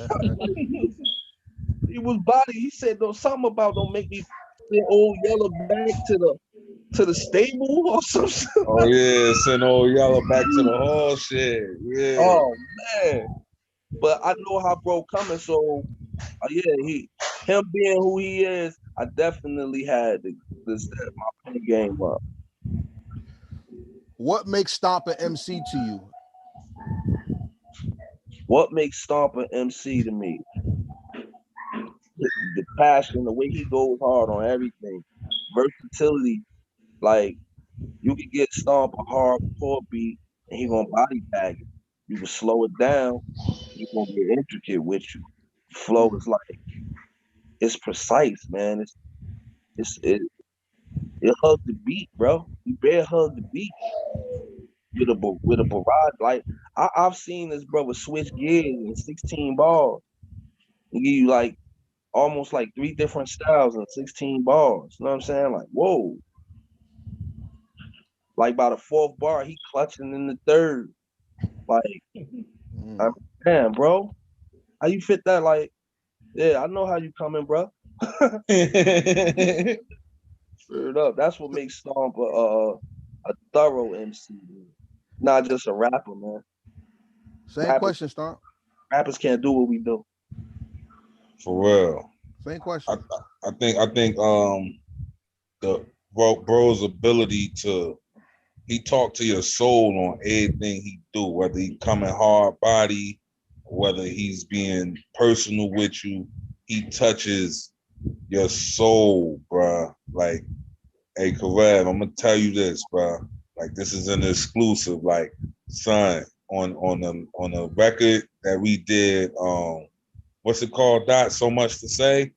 he was body. He said something about don't make me send old yellow back to the stable or something. Oh yeah, send old yellow back to the hall shit. Yeah. Oh man. But I know how bro coming, so yeah, him being who he is, I definitely had to step my game up. What makes Stomp an MC to you? What makes Stomp an MC to me? The passion, the way he goes hard on everything, versatility. Like, you can get Stomp a hardcore beat and he gonna body bag it. You can slow it down, he gonna get intricate with you. Flow is like, it's precise, man. It hugs the beat, bro. You better hug the beat with a barrage. Like, I've seen this brother switch gears in 16 bars and give you like almost like 3 different styles in 16 bars. You know what I'm saying? Like, whoa. Like, by the 4th bar, he clutching in the 3rd. Like, damn, bro. How you fit that? Like, yeah, I know how you coming, bro. Straight up. That's what makes Stomp a thorough MC. Not just a rapper, man. Same question, Stomp. Rappers can't do what we do. For real. Same question. I think the bro's ability to, he talk to your soul on everything he do, whether he coming hard body, whether he's being personal with you, he touches your soul, bruh. Like, hey, Karev, I'm gonna tell you this, bruh. Like, this is an exclusive. Like, son, on a record that we did, what's it called, Dot? So Much to Say.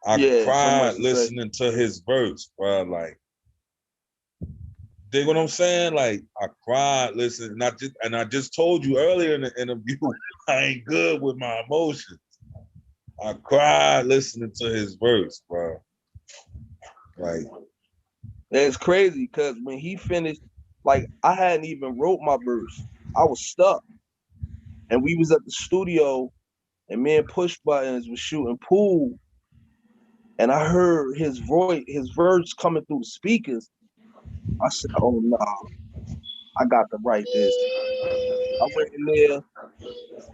I cried listening to his verse, bro. Like, dig what I'm saying? Like, I cried listening, and I just told you earlier in the interview, I ain't good with my emotions. I cried listening to his verse, bro. Like, it's crazy because when he finished, like, I hadn't even wrote my verse. I was stuck, and we was at the studio, and me and Push Buttons was shooting pool, and I heard his verse coming through the speakers. I said, "Oh no, I got to write this." I went in there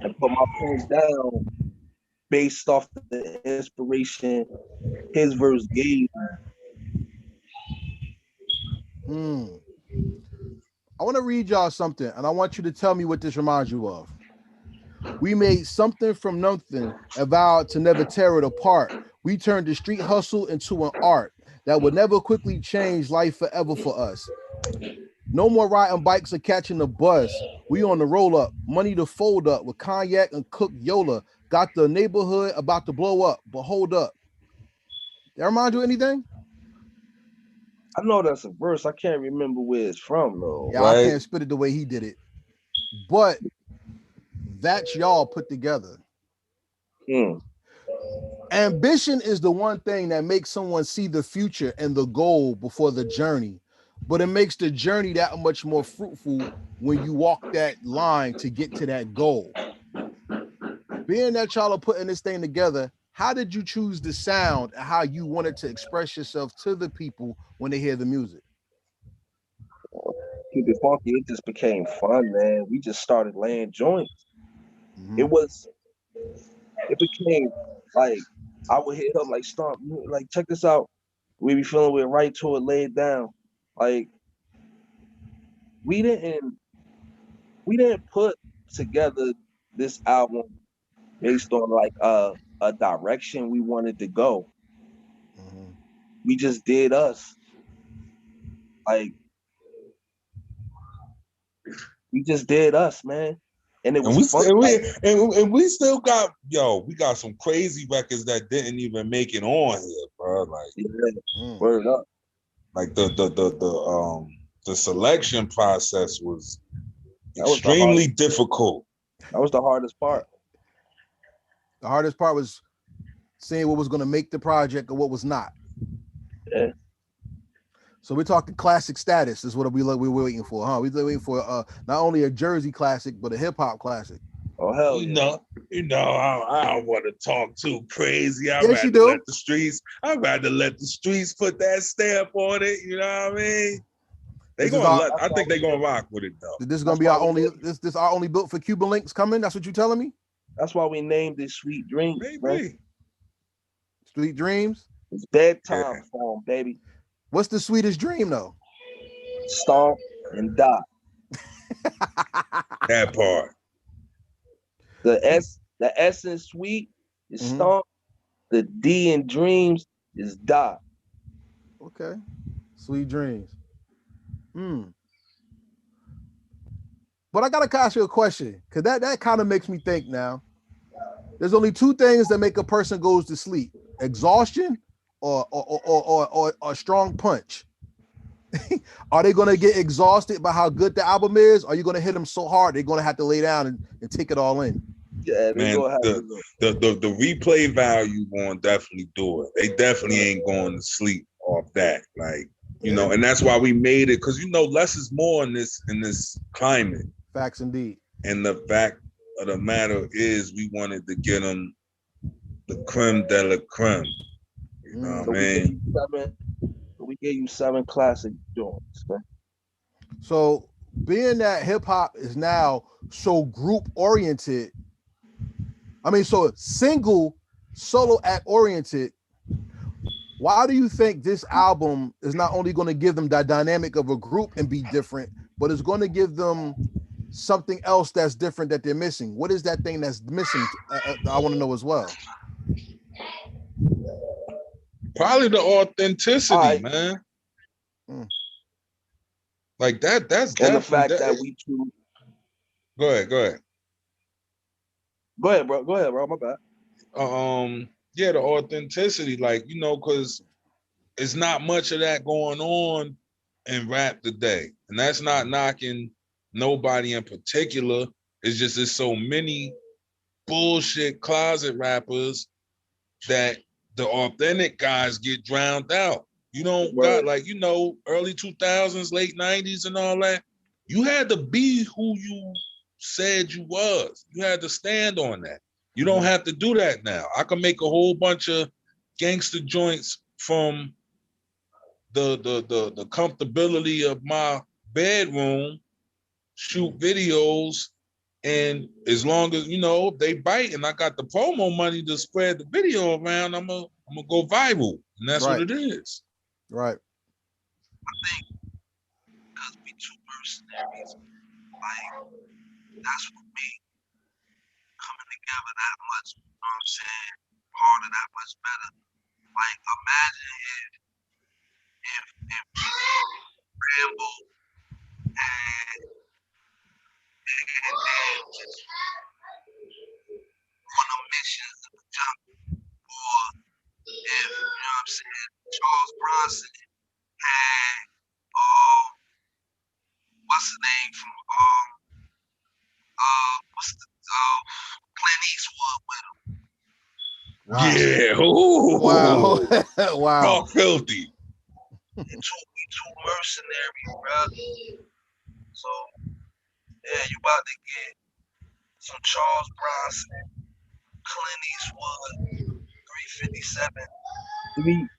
and put my pen down based off the inspiration his verse gave. I want to read y'all something, and I want you to tell me what this reminds you of. We made something from nothing and vowed to never tear it apart. We turned the street hustle into an art that would never quickly change life forever for us. No more riding bikes or catching the bus. We on the roll up, money to fold up with cognac and cooked Yola. Got the neighborhood about to blow up, but hold up. That remind you of anything? I know that's a verse. I can't remember where it's from though. Yeah, I can't spit it the way he did it. But that's y'all put together. Ambition is the one thing that makes someone see the future and the goal before the journey. But it makes the journey that much more fruitful when you walk that line to get to that goal. Being that y'all are putting this thing together, how did you choose the sound and how you wanted to express yourself to the people when they hear the music? Keep it funky. It just became fun, man. We just started laying joints. Mm-hmm. It became like I would hit him like Stomp, like check this out. We be feeling with right to it, lay it down. Like we didn't put together this album based on like a direction we wanted to go. Mm-hmm. We just did us. Like we just did us, man. And it And was we fun. still Like, we still got we got some crazy records that didn't even make it on here, bro. Like word up. Like the selection process was That was extremely difficult. That was the hardest part. The hardest part was seeing what was going to make the project or what was not. Yeah. So we're talking classic status is what we're waiting for, huh? We're waiting for not only a Jersey classic, but a hip hop classic. Oh, hell yeah. I don't want to talk too crazy. Yes, you do. I'd rather let the streets put that stamp on it. You know what I mean? I think they're gonna rock with it though. This is gonna be our only this our only built for Cuban links coming. That's what you're telling me? That's why we named it Sweet Dreams. Maybe. Man. Sweet Dreams? It's bedtime form, baby. What's the sweetest dream though? Stomp and Dot. That part. The S in sweet is Stomp. The D in dreams is Dot. Okay. Sweet Dreams. But I gotta ask you a question, because that kind of makes me think now. There's only two things that make a person goes to sleep: exhaustion or a strong punch. Are they gonna get exhausted by how good the album is? Or are you gonna hit them so hard they're gonna have to lay down and take it all in? Yeah, man, the replay value going definitely do it. They definitely ain't going to sleep off that. Like, you know, and that's why we made it, because less is more in this climate. Facts indeed. And the fact of the matter is we wanted to get them the creme de la creme. You know what I mean? We gave you 7 classic joints, man. So being that hip hop is now so group oriented, so single solo act oriented, why do you think this album is not only going to give them the dynamic of a group and be different, but it's going to give them something else that's different that they're missing? What is that thing that's missing? I want to know as well. Probably the authenticity, man. Like that's and the fact that we two. Go ahead. Go ahead, bro. My bad. Yeah, the authenticity, like, because it's not much of that going on in rap today. And that's not knocking nobody in particular. It's just there's so many bullshit closet rappers that the authentic guys get drowned out. You don't got early 2000s, late 90s and all that. You had to be who you said you was. You had to stand on that. You don't have to do that now. I can make a whole bunch of gangster joints from the comfortability of my bedroom, shoot videos, and as long as they bite and I got the promo money to spread the video around, I'm gonna go viral, and that's what it is. Right. I think because we two mercenaries, like that's what made coming together that much, you know what I'm saying, harder, that much better. Like imagine if Rambo had just on a missions in the jungle, or if you know what I'm saying, Charles Bronson had what's the name from what's the Clint Eastwood with him. Wow. Yeah. Ooh. Wow. Wow. Talk filthy. Two mercenaries, bro. So yeah, you about to get some Charles Bronson, Clint Eastwood, 357.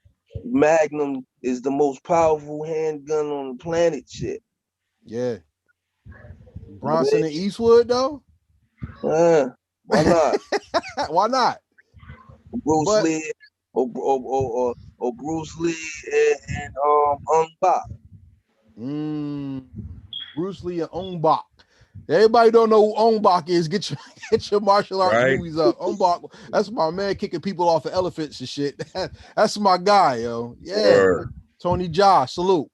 Magnum is the most powerful handgun on the planet. Shit. Yeah. Bronson and Eastwood though? Why not? Why not? Bruce Lee or Bruce Lee and Ung Bak. Bruce Lee and Ong Bak. Everybody don't know who Ong Bak is. Get your martial arts movies up. Ong Bak, that's my man kicking people off of elephants and shit. That's my guy, yo. Yeah. Tony Jaa, salute.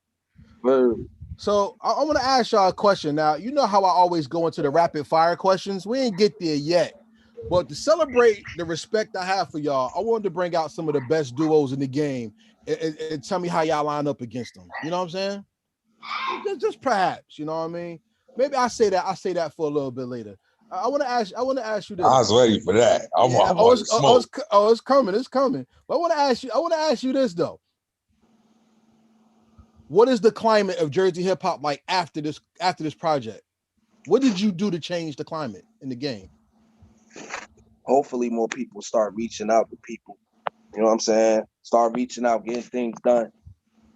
Word. So I want to ask y'all a question. Now, you know how I always go into the rapid fire questions. We ain't get there yet. But to celebrate the respect I have for y'all, I wanted to bring out some of the best duos in the game and tell me how y'all line up against them. You know what I'm saying? Just perhaps, you know what I mean? Maybe I say that for a little bit later. I want to ask you this. I was ready for that. It's coming. But I want to ask you this though. What is the climate of Jersey hip hop like after this project? What did you do to change the climate in the game? Hopefully more people start reaching out to people. You know what I'm saying? Start reaching out, getting things done.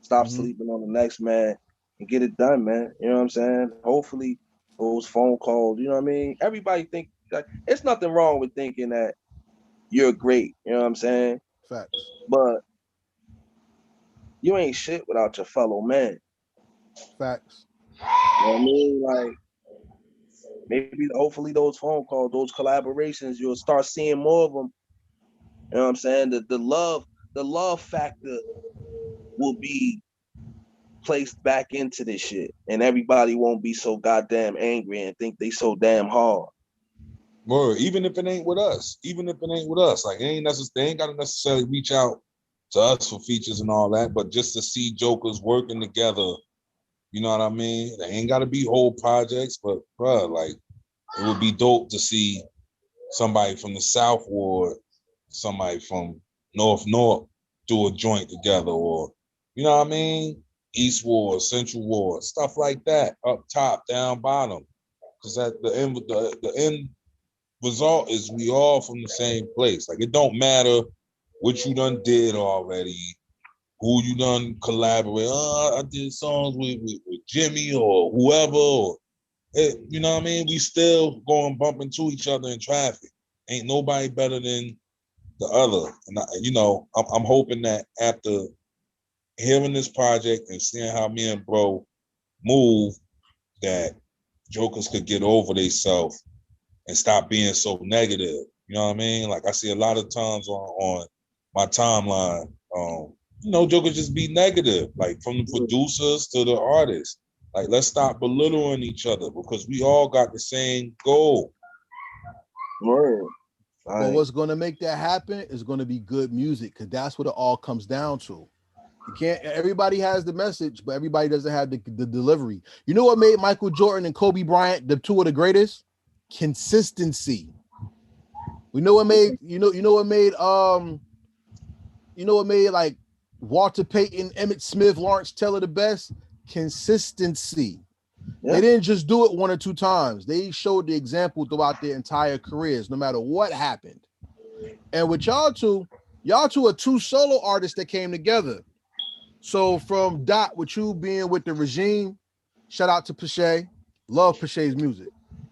Stop sleeping on the next man and get it done, man. You know what I'm saying? Hopefully those phone calls, you know what I mean? Everybody think like it's nothing wrong with thinking that you're great, you know what I'm saying? Facts. But you ain't shit without your fellow man. Facts. You know what I mean? Like maybe hopefully those phone calls, those collaborations, you'll start seeing more of them. You know what I'm saying? The love factor will be placed back into this shit, and everybody won't be so goddamn angry and think they so damn hard. Word, even if it ain't with us, like they ain't gotta necessarily reach out to us for features and all that, but just to see jokers working together, you know what I mean? They ain't gotta be whole projects, but bruh, like it would be dope to see somebody from the South Ward, somebody from North do a joint together, or you know what I mean? East Ward, Central Ward, stuff like that, up top, down bottom. Because at the end, the end result is we all from the same place. Like it don't matter what you done did already, who you done collaborate. I did songs with Jimmy or whoever. Or, you know what I mean? We still going bump into each other in traffic. Ain't nobody better than the other. And I'm hoping that after hearing this project and seeing how me and bro move, that jokers could get over themselves and stop being so negative. You know what I mean? Like I see a lot of times on my timeline, jokers just be negative, like from the producers to the artists. Like let's stop belittling each other because we all got the same goal. Word. But what's going to make that happen is going to be good music, because that's what it all comes down to. You can't. Everybody has the message, but everybody doesn't have the delivery. You know what made Michael Jordan and Kobe Bryant the two of the greatest? Consistency. We know what made like Walter Payton, Emmett Smith, Lawrence Taylor the best? Consistency. Yeah. They didn't just do it one or two times. They showed the example throughout their entire careers, no matter what happened. And with y'all two are two solo artists that came together. So from Dot, with you being with the regime, shout out to Pache. Love Pache's music.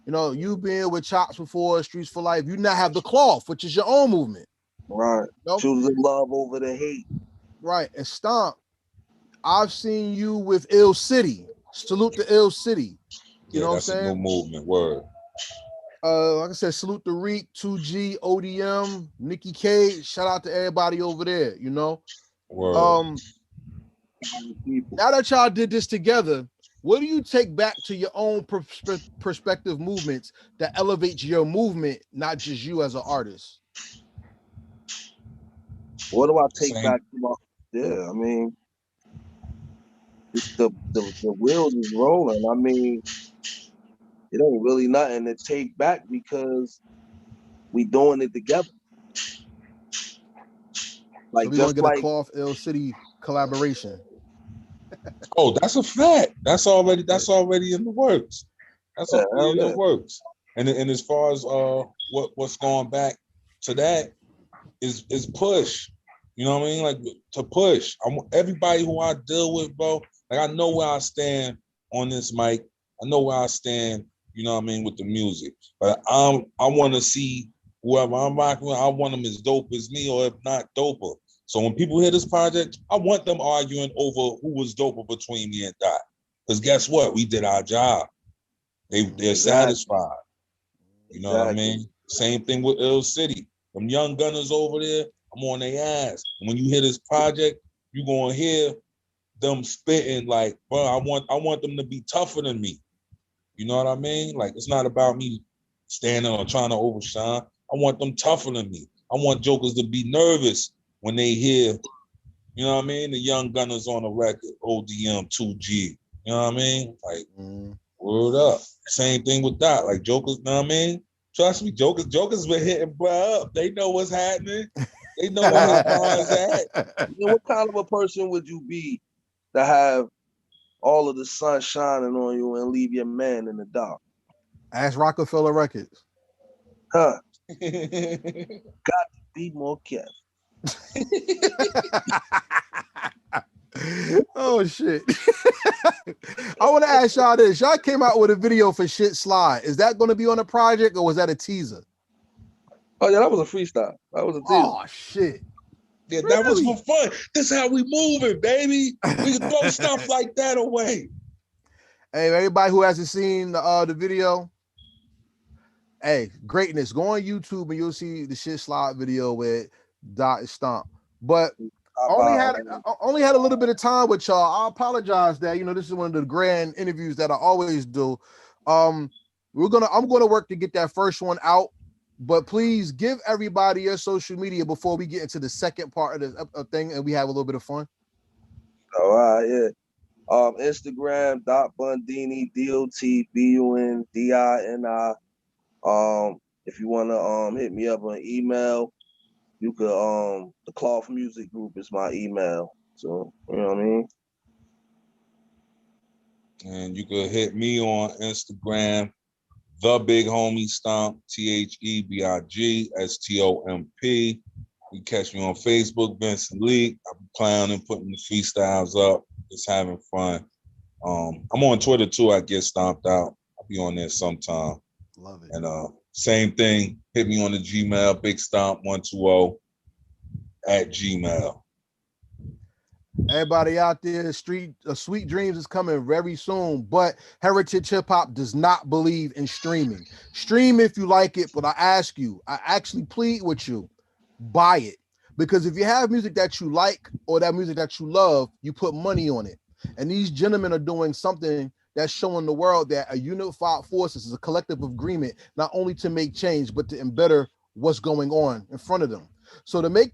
You know, you being with Chops before, Streets for Life, you now have the Cloth, which is your own movement. Right. You know? Choosing love over the hate. Right. And Stomp, I've seen you with Ill City. Salute to Ill City. You know what I'm saying? That's a new movement, word. Like I said, salute the Reek, 2G, ODM, Nikki K. Shout out to everybody over there. You know, Word. now that y'all did this together, what do you take back to your own perspective movements that elevates your movement, not just you as an artist? What do I take Same. back to my? Yeah, I mean, the wheels is rolling. I mean, it ain't really nothing to take back because we doing it together. So Like we're gonna just get a like Cloth Ill City collaboration. Oh, that's a fact. That's already in the works. That's already hell in the yeah. works. And as far as what's going back to that is push. You know what I mean? Like to push. Everybody who I deal with, bro. Like I know where I stand on this mic. I know where I stand. You know what I mean with the music. But I want to see whoever I'm rocking with. I want them as dope as me, or if not doper. So when people hear this project, I want them arguing over who was doper between me and Dot. Because guess what? We did our job. They're Exactly. satisfied. You know what I Exactly. mean? Same thing with Ill City. Them young gunners over there, I'm on their ass. And when you hear this project, you're gonna hear them spitting like, bro, I want them to be tougher than me. You know what I mean? Like it's not about me standing or trying to overshine. I want them tougher than me. I want jokers to be nervous when they hear, you know what I mean, the young gunners on the record, ODM 2G. You know what I mean? Like word up. Same thing with that. Like jokers, you know what I mean? Trust me, jokers been hitting bro up. They know what's happening. They know where his mind's at. You know, what kind of a person would you be to have all of the sun shining on you and leave your man in the dark? Ask Rockefeller Records. Huh? Got to be more careful. Oh shit. I want to ask y'all this. Y'all came out with a video for Shit Slide. Is that going to be on the project or was that a teaser? Oh yeah, that was a freestyle. That was a teaser. Oh shit. Yeah, Really? that was for fun. This is how we moving, baby. We can throw stuff like that away. Hey, everybody who hasn't seen the video, hey, greatness. Go on YouTube and you'll see the Shit Slide video with Dot and Stomp. But only had a little bit of time with y'all. I apologize that this is one of the grand interviews that I always do. I'm gonna work to get that first one out, but please give everybody your social media before we get into the second part of the thing and we have a little bit of fun. All right, yeah. Instagram Dot Bundini DOTBUNDINI. If you wanna hit me up on email, you could the Cloth Music Group is my email. So you know what I mean. And you could hit me on Instagram, the Big Homie Stomp, THEBIGSTOMP. You catch me on Facebook, Vincent Lee. I'm clowning, putting the freestyles up, just having fun. I'm on Twitter too. I get stomped out. I'll be on there sometime. Love it. And same thing. Hit me on the Gmail, bigstomp120@gmail. Everybody out there, Sweet Dreams is coming very soon, but Heritage Hip Hop does not believe in streaming. Stream if you like it, but I actually plead with you, buy it. Because if you have music that you like or that music that you love, you put money on it. And these gentlemen are doing something that's showing the world that a unified force is a collective agreement, not only to make change, but to embetter what's going on in front of them. So to make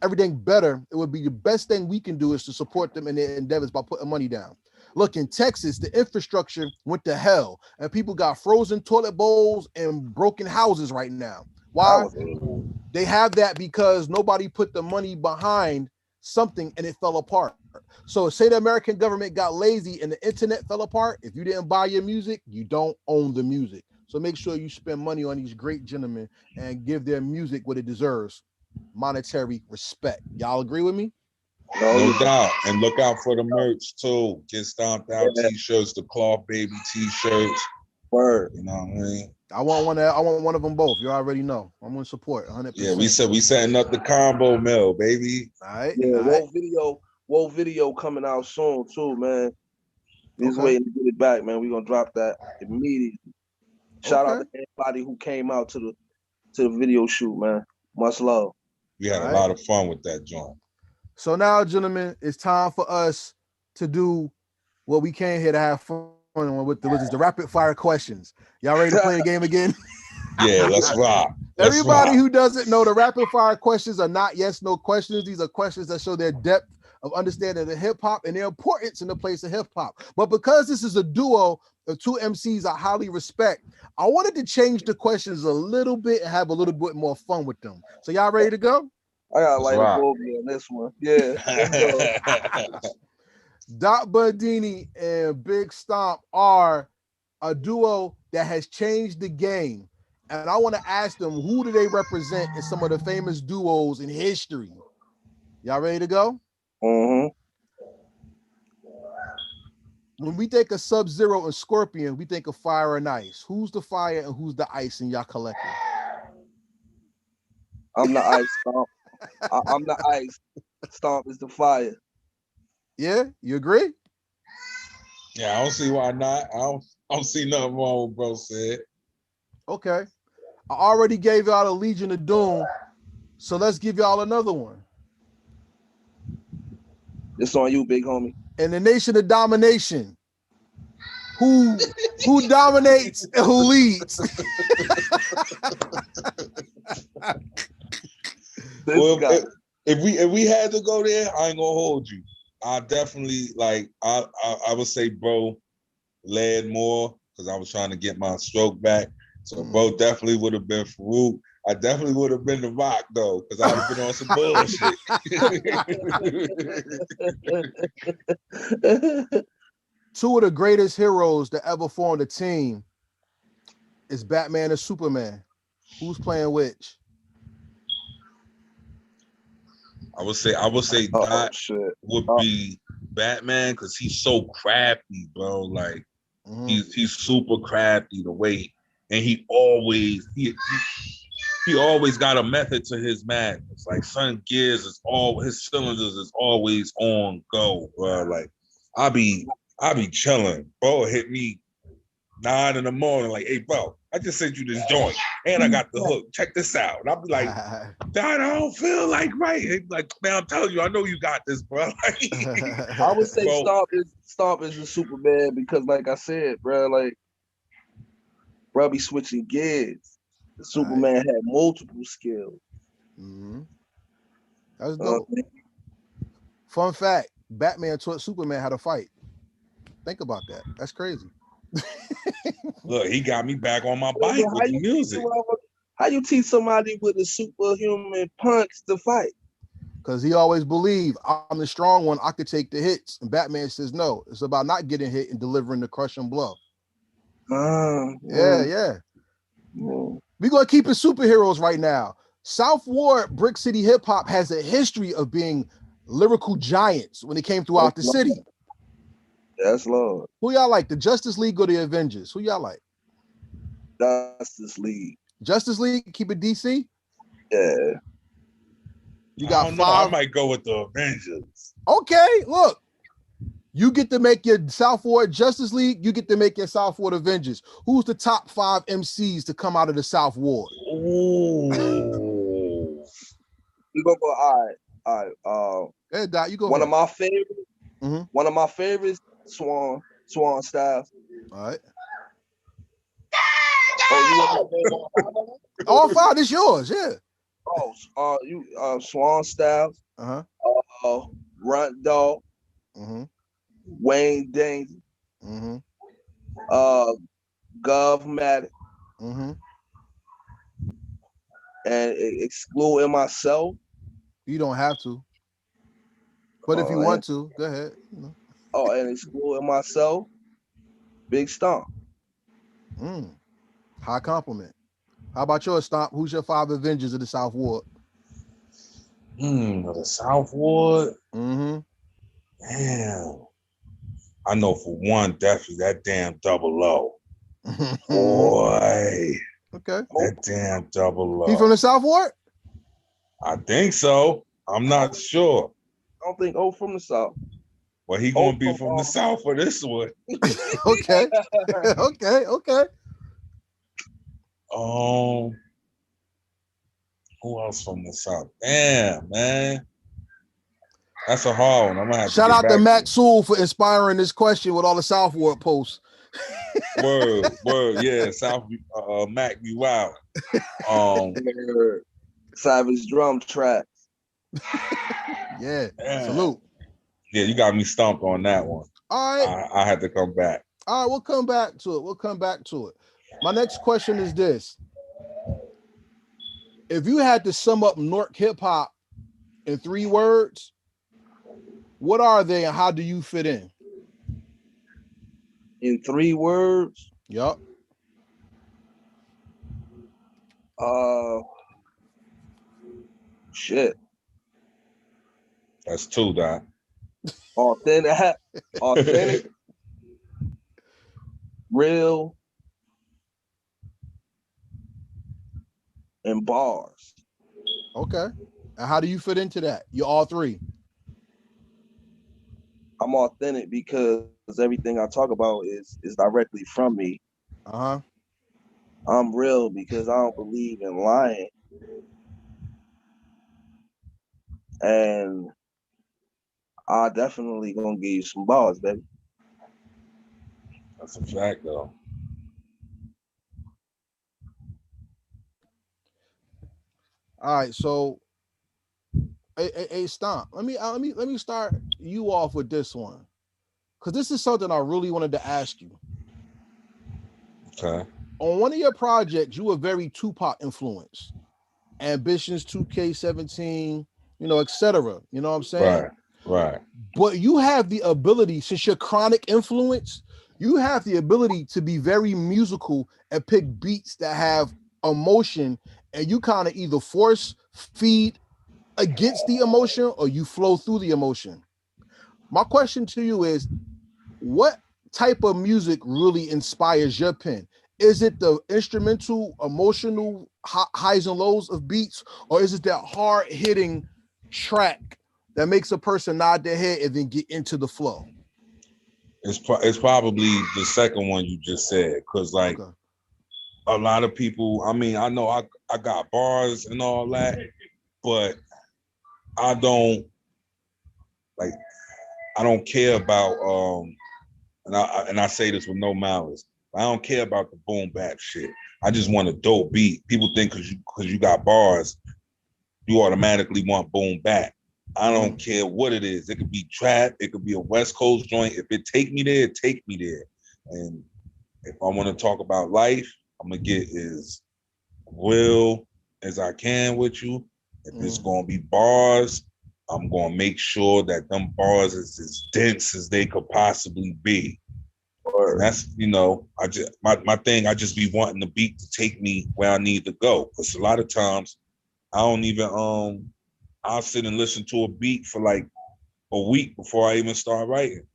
everything better, it would be the best thing we can do is to support them in their endeavors by putting money down. Look, in Texas, the infrastructure went to hell and people got frozen toilet bowls and broken houses right now. Why? They have that because nobody put the money behind something and it fell apart. So say the American government got lazy and the internet fell apart. If you didn't buy your music, you don't own the music. So make sure you spend money on these great gentlemen and give their music what it deserves. Monetary respect. Y'all agree with me? No doubt. And look out for the merch too. Get Stomped Out t-shirts, the Cloth Baby t-shirts. Word. You know what I mean? I want one of them both. You already know. I'm gonna support 100%. Yeah, we setting up the combo mill, baby. All right. Yeah, all right. Whoa video coming out soon too, man. We're just waiting to get it back, man. We're gonna drop that immediately. Shout out to everybody who came out to the video shoot, man. Much love. We had a lot of fun with that joint. So now, gentlemen, it's time for us to do what we came here to have fun with, which is the rapid fire questions. Y'all ready to play the game again? Yeah, let's rock. Everybody who doesn't know, the rapid fire questions are not yes, no questions. These are questions that show their depth of understanding the hip hop and their importance in the place of hip hop. But because this is a duo of two MCs I highly respect, I wanted to change the questions a little bit and have a little bit more fun with them. So y'all ready to go? I got like a bogey on this one. Yeah. Dot Bundini and Big Stomp are a duo that has changed the game. And I want to ask them, who do they represent in some of the famous duos in history? Y'all ready to go? Mm-hmm. When we think of Sub-Zero and Scorpion, we think of fire and ice. Who's the fire and who's the ice in y'all collective? I'm the ice, Stomp. I'm the ice. Stomp is the fire. Yeah, you agree? Yeah, I don't see why not. I don't see nothing wrong with bro said. Okay. I already gave y'all the Legion of Doom, so let's give y'all another one. It's on you, big homie. In the Nation of Domination, who dominates and who leads? Well, if we had to go there, I ain't gonna hold you. I definitely I would say bro led more because I was trying to get my stroke back. So bro definitely would have been Farouk. I definitely would have been The Rock though, because I would have been on some bullshit. Two of the greatest heroes that ever formed a team is Batman and Superman. Who's playing which? I would say Dot would be Batman because he's so crafty, bro. Like he's super crafty the way, and he always got a method to his madness. Like Son Gears is his cylinders is always on go, bro. Like I be chilling, bro. Hit me 9 in the morning, like, hey, bro, I just sent you this joint, and I got the hook. Check this out. And I'll be like, Dad, I don't feel like right. He'd be like, man, I'm telling you, I know you got this, bro. I would say Stomp is the Superman because, like I said, bro, like, bro, be switching gears. The Superman had multiple skills. Mm-hmm. That's dope. Fun fact: Batman taught Superman how to fight. Think about that. That's crazy. Look, he got me back on my bike with the music. How you teach somebody with a superhuman punch to fight? Because he always believed, I'm the strong one, I could take the hits. And Batman says, no, it's about not getting hit and delivering the crushing blow. Yeah. We're going to keep it superheroes right now. South Ward, Brick City Hip Hop has a history of being lyrical giants when it came throughout the city. Yes, Lord. Who y'all like, the Justice League or the Avengers? Who y'all like? Justice League. Justice League, keep it DC? Yeah. You got I don't know. I might go with the Avengers. Okay, look. You get to make your South Ward Justice League. You get to make your South Ward Avengers. Who's the top 5 MCs to come out of the South Ward? Ooh. We gonna go. All right. Hey, Dot, you go. One of my favorites. Mm-hmm. One of my favorites. Swan Styles. All right. Oh, all 5 is yours, yeah. You Swan Styles. Runt Dog. Wayne Danger. Gov Matic. And excluding myself. You don't have to. But if you want to, go ahead. And excluding myself, Big Stomp. High compliment. How about yours, Stomp? Who's your 5 Avengers of the South Ward? The South Ward? Damn. I know for one, definitely that damn Double O. Boy. Okay. That damn Double O. He from the South Ward? I think so. I'm not sure. I don't think O from the South. Well, he gonna be from the South for this one. Okay. Okay. Who else from the South? Damn, man. That's a hard one. I'm gonna have Shout to get out to back Matt Sewell for inspiring this question with all the Southward posts. Word, yeah. South Mac be wild. Savage drum track. Yeah, salute. Yeah, you got me stumped on that one. All right. I had to come back. All right, we'll come back to it. My next question is this. If you had to sum up Nork hip hop in 3 words, what are they and how do you fit in? In 3 words? Yup. Shit. That's 2, Doc. Authentic, real, and bars. Okay. And how do you fit into that? You're all 3. I'm authentic because everything I talk about is directly from me. Uh-huh. I'm real because I don't believe in lying. And I definitely gonna give you some bars, baby. That's a fact, though. All right, so hey, Stomp. Let me start you off with this one, because this is something I really wanted to ask you. Okay. On one of your projects, you were very Tupac influenced, Ambitions, 2K17, etc. You know what I'm saying? Right. But you have the ability, since you're chronic influence, you have the ability to be very musical and pick beats that have emotion, and you kind of either force feed against the emotion or you flow through the emotion. My question to you is, what type of music really inspires your pen? Is it the instrumental, emotional highs and lows of beats, or is it that hard hitting track that makes a person nod their head and then get into the flow? It's probably the second one you just said, because like a lot of people, I mean, I know I got bars and all that, but I don't care about and I say this with no malice. I don't care about the boom bap shit. I just want a dope beat. People think because you got bars, you automatically want boom bap. I don't care what it is. It could be trap. It could be a West Coast joint. If it take me there, take me there. And if I want to talk about life, I'm gonna get as real as I can with you. If it's gonna be bars, I'm gonna make sure that them bars is as dense as they could possibly be. And that's, my thing. I just be wanting the beat to take me where I need to go. Because a lot of times I don't even I'll sit and listen to a beat for like a week before I even start writing.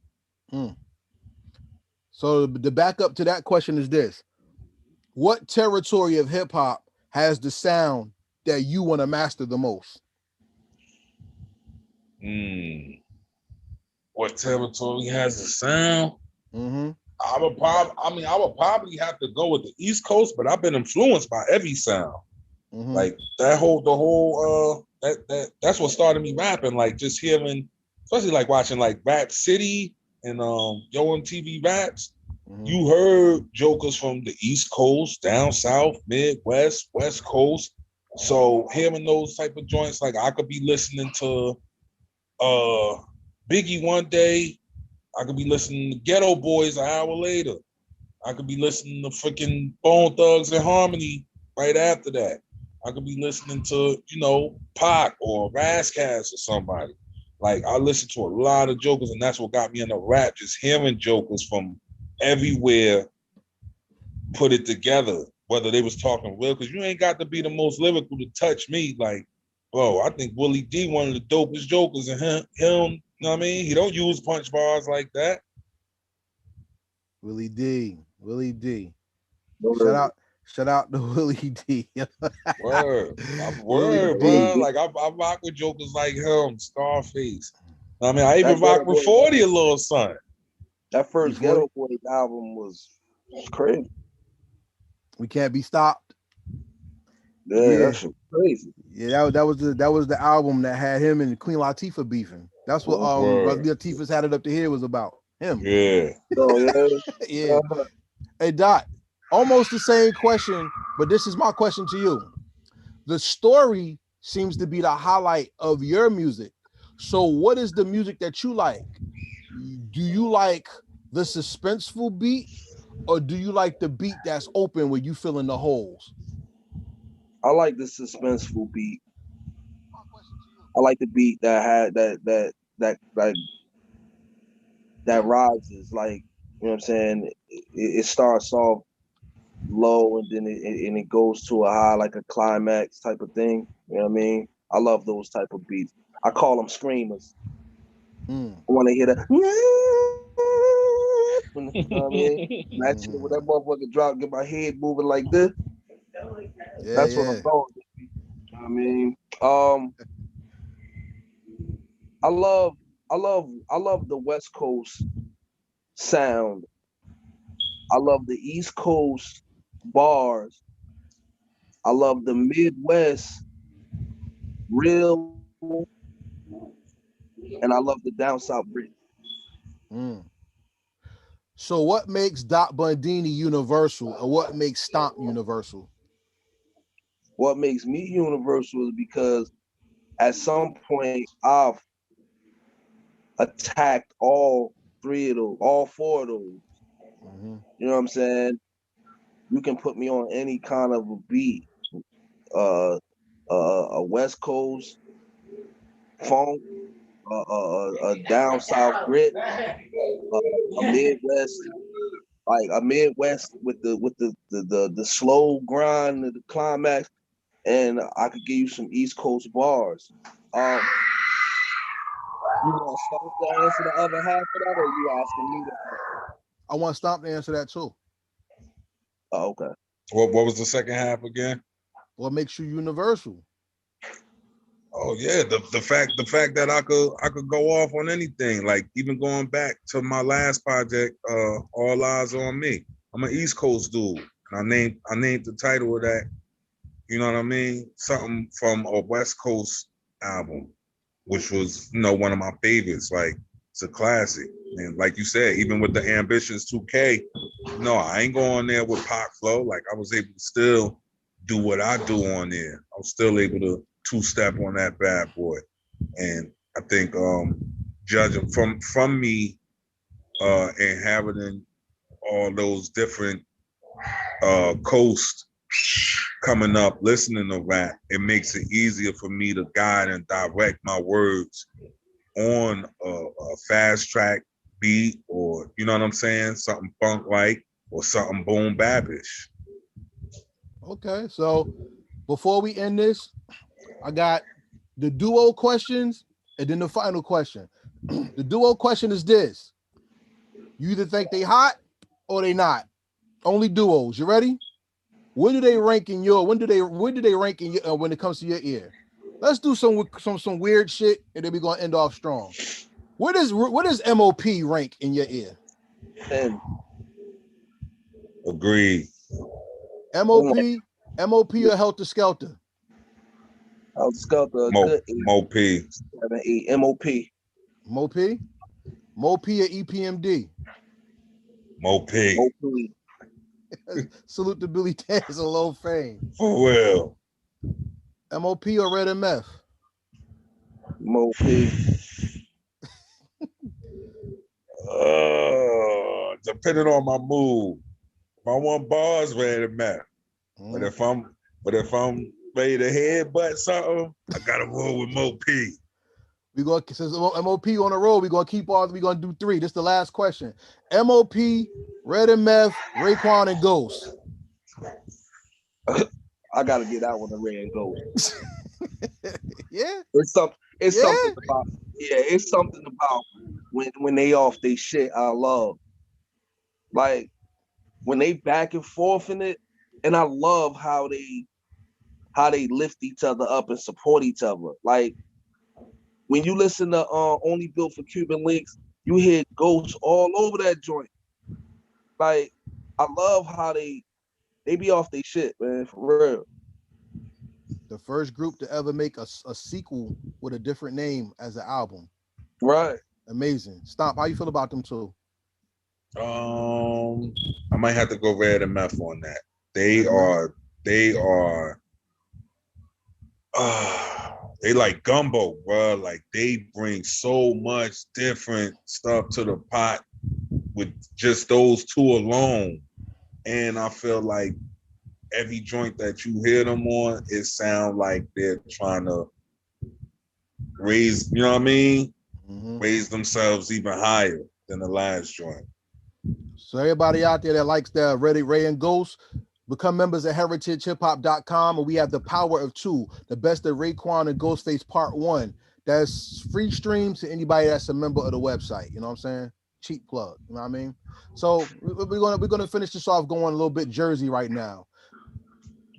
So the backup to that question is this: what territory of hip hop has the sound that you want to master the most? What territory has the sound? Mm-hmm. I would probably have to go with the East Coast, but I've been influenced by every sound. Mm-hmm. Like that's what started me rapping. Like just hearing, especially like watching like Rap City and Yo MTV Raps. Mm-hmm. You heard jokers from the East Coast, down South, Midwest, West Coast. So hearing those type of joints, like I could be listening to Biggie one day, I could be listening to Ghetto Boys an hour later. I could be listening to freaking Bone Thugs and Harmony right after that. I could be listening to, Pac or Razzcast or somebody. Like I listen to a lot of jokers, and that's what got me into rap, just hearing jokers from everywhere put it together, whether they was talking real, because you ain't got to be the most lyrical to touch me. Like, bro, I think Willie D one of the dopest jokers, and him, you know what I mean? He don't use punch bars like that. Willie D. Shout out to Willie D. Word, bro. Like I rock with jokers like him, Scarface. I mean, I even rock with 40 a little son. That first Ghetto Boys album was crazy. We Can't Be Stopped. Yeah, Yeah, that shit crazy. yeah. That was the album that had him and Queen Latifah beefing. That's what Mhm. Word. Latifah's Had It Up to Here was about. Him. Yeah. Oh yeah. Yeah. Hey Dot, almost the same question, but this is my question to you. The story seems to be the highlight of your music. So, what is the music that you like? Do you like the suspenseful beat, or do you like the beat that's open where you fill in the holes? I like the suspenseful beat. I like the beat that had that rises. Like, you know what I'm saying? It starts off low and then it goes to a high, like a climax type of thing. You know what I mean? I love those type of beats. I call them screamers. Mm, I want to hear that. You know what I mean? That shit, when that mhm. motherfucker drop, get my head moving like this. Yeah, That's what yeah. I'm going. You know what I mean? Um, I love, I love the West Coast sound. I love the East Coast bars. I love the Midwest real, and I love the down south grit. Mm. So, what makes Dot Bundini universal, and what makes Stomp universal? What makes me universal is because at some point I've attacked all three of those, all four of those. Mhm. You know what I'm saying? You can put me on any kind of a beat, uh, a West Coast funk, a down south grit, uh, a Midwest, like a Midwest with the slow grind, the climax, and I could give you some East Coast bars. You want Stomp to answer the other half of that, or you asking me? I want Stomp to answer that too. Oh, okay. What was the second half again? What makes you universal? Oh yeah, the fact that I could go off on anything, like even going back to my last project, All Eyes on Me. I'm an East Coast dude, and I named the title of that. You know what I mean? Something from a West Coast album, which was one of my favorites. Like it's a classic, and like you said, even with the Ambitious 2K, no, I ain't going there with pop flow. Like I was able to still do what I do on there. I was still able to two-step on that bad boy. And I think judging from me inhabiting all those different coasts coming up, listening to rap, it makes it easier for me to guide and direct my words on a fast track beat, or you know what I'm saying, something funk like, or something boom babish. Okay, so before we end this, I got the duo questions and then the final question. The duo question is this: you either think they hot or they not. Only duos. You ready? Where do they rank in your? When do they rank in your, when it comes to your ear? Let's do some weird shit, and then we're gonna end off strong. Where does MOP rank in your ear? And Agreed. MOP, MOP or Helter Skelter? I'll sculpt a Mo good Mo P. 8, 7, 8 MOP. MOP, MOP or EPMD? Mo P. MOP. Salute to Billy Dance and Low Fame. For real. MOP or Red MF? MOP. Depending on my mood. If I want bars, ready to match. But Mm. if I'm ready to headbutt something, I gotta roll with Mo P. We go since MOP on the road. We're gonna do three. This is the last question. MOP, Red MF, Raekwon, and Ghost. I gotta get out when the red goes. Yeah, It's something. It's something yeah. about. Yeah, it's something about when they off they shit. I love like when they back and forth in it, and I love how they lift each other up and support each other. Like when you listen to Only Built for Cuban Links, you hear ghosts all over that joint. Like I love how they be off their shit, man, for real. The first group to ever make a sequel with a different name as an album. Right. Amazing. Stomp, how you feel about them two? I might have to go Red and Meth on that. They are they like gumbo, bro. Like they bring so much different stuff to the pot with just those two alone. And I feel like every joint that you hear them on, it sounds like they're trying to raise, you know what I mean? Mm-hmm. Raise themselves even higher than the last joint. So everybody out there that likes the Reddit Ray and Ghost, become members at heritagehiphop.com, and we have the power of two, the best of Raekwon and Ghostface Part 1. That's free streams to anybody that's a member of the website. You know what I'm saying? Cheap plug. You know what I mean? So we're gonna finish this off going a little bit Jersey right now.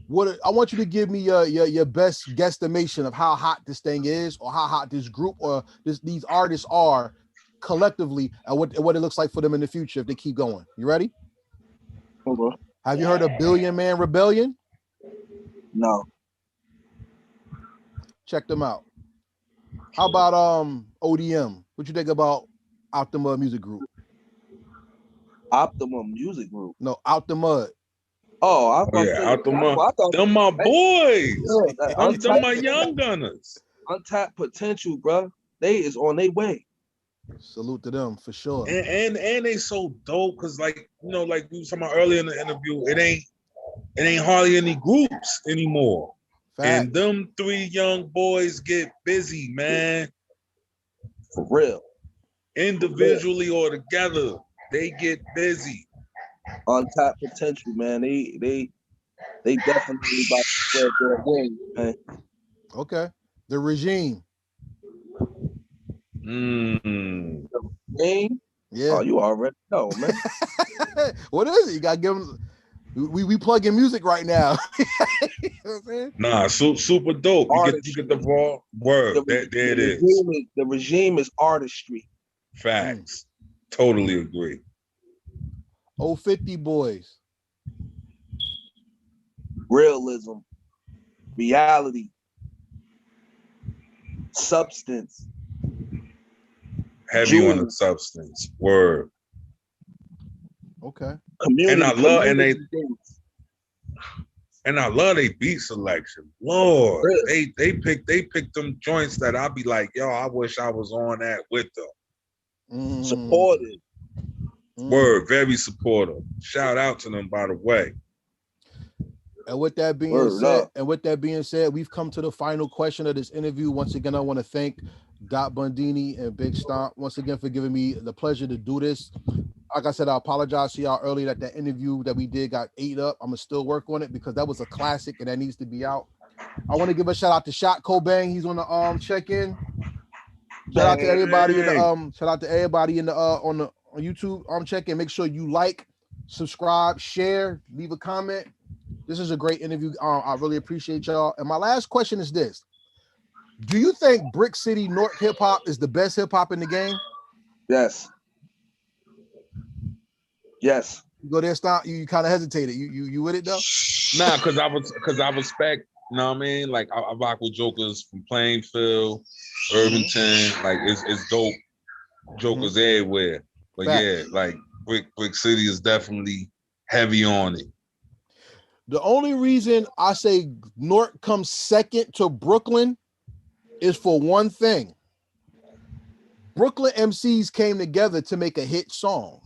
What I want you to give me your best guesstimation of how hot this thing is, or how hot this group or these artists are collectively, and what it looks like for them in the future if they keep going. You ready? Okay. Have you heard of Billion Man Rebellion? No. Check them out. How about ODM? What you think about Out the Mud Music Group? Optimum Music Group. No, Out the Mud. Oh, I thought Out the mud. I thought Them my boys. yeah, Them my young gunners. untapped potential, bro. They is on their way. Salute to them for sure. And they so dope because like like we was talking about earlier in the interview, it ain't hardly any groups anymore. Facts. And them three young boys get busy, man. For real. Individually or together, they get busy. Untapped potential, man. They definitely about to spread their wings, man. Okay. The Regime. Game? Yeah. Oh, you already know, man. What is it? You gotta give them. We plug in music right now. You know what I'm saying? Nah, super dope. You get the raw word. There it is. The regime is artistry. Facts. Totally agree. 050 Boys. Realism. Reality. Substance. Heavy on the substance. Word. Okay. Community. And I love they beat selection. Lord, really? they pick them joints that I'll be like, yo, I wish I was on that with them. Supported. Word, very supportive. Shout out to them, by the way. And with that being said, we've come to the final question of this interview. Once again, I want to thank Dot Bundini and Big Stomp once again for giving me the pleasure to do this. Like I said, I apologize to y'all earlier that interview that we did got ate up. I'm gonna still work on it because that was a classic and that needs to be out. I want to give a shout out to Shot Cobang. He's on the check-in. Shout out to everybody in the on YouTube check-in. Make sure you like, subscribe, share, leave a comment. This is a great interview. I really appreciate y'all. And my last question is this: do you think Brick City North hip hop is the best hip hop in the game? Yes. Yes. You go there, Stomp. You kind of hesitated. You with it though? Nah, because I respect. You know what I mean? Like I rock with jokers from Plainfield, Irvington. Like it's dope. Jokers everywhere. But yeah, like Brick City is definitely heavy on it. The only reason I say North comes second to Brooklyn is for one thing. Brooklyn MCs came together to make a hit song.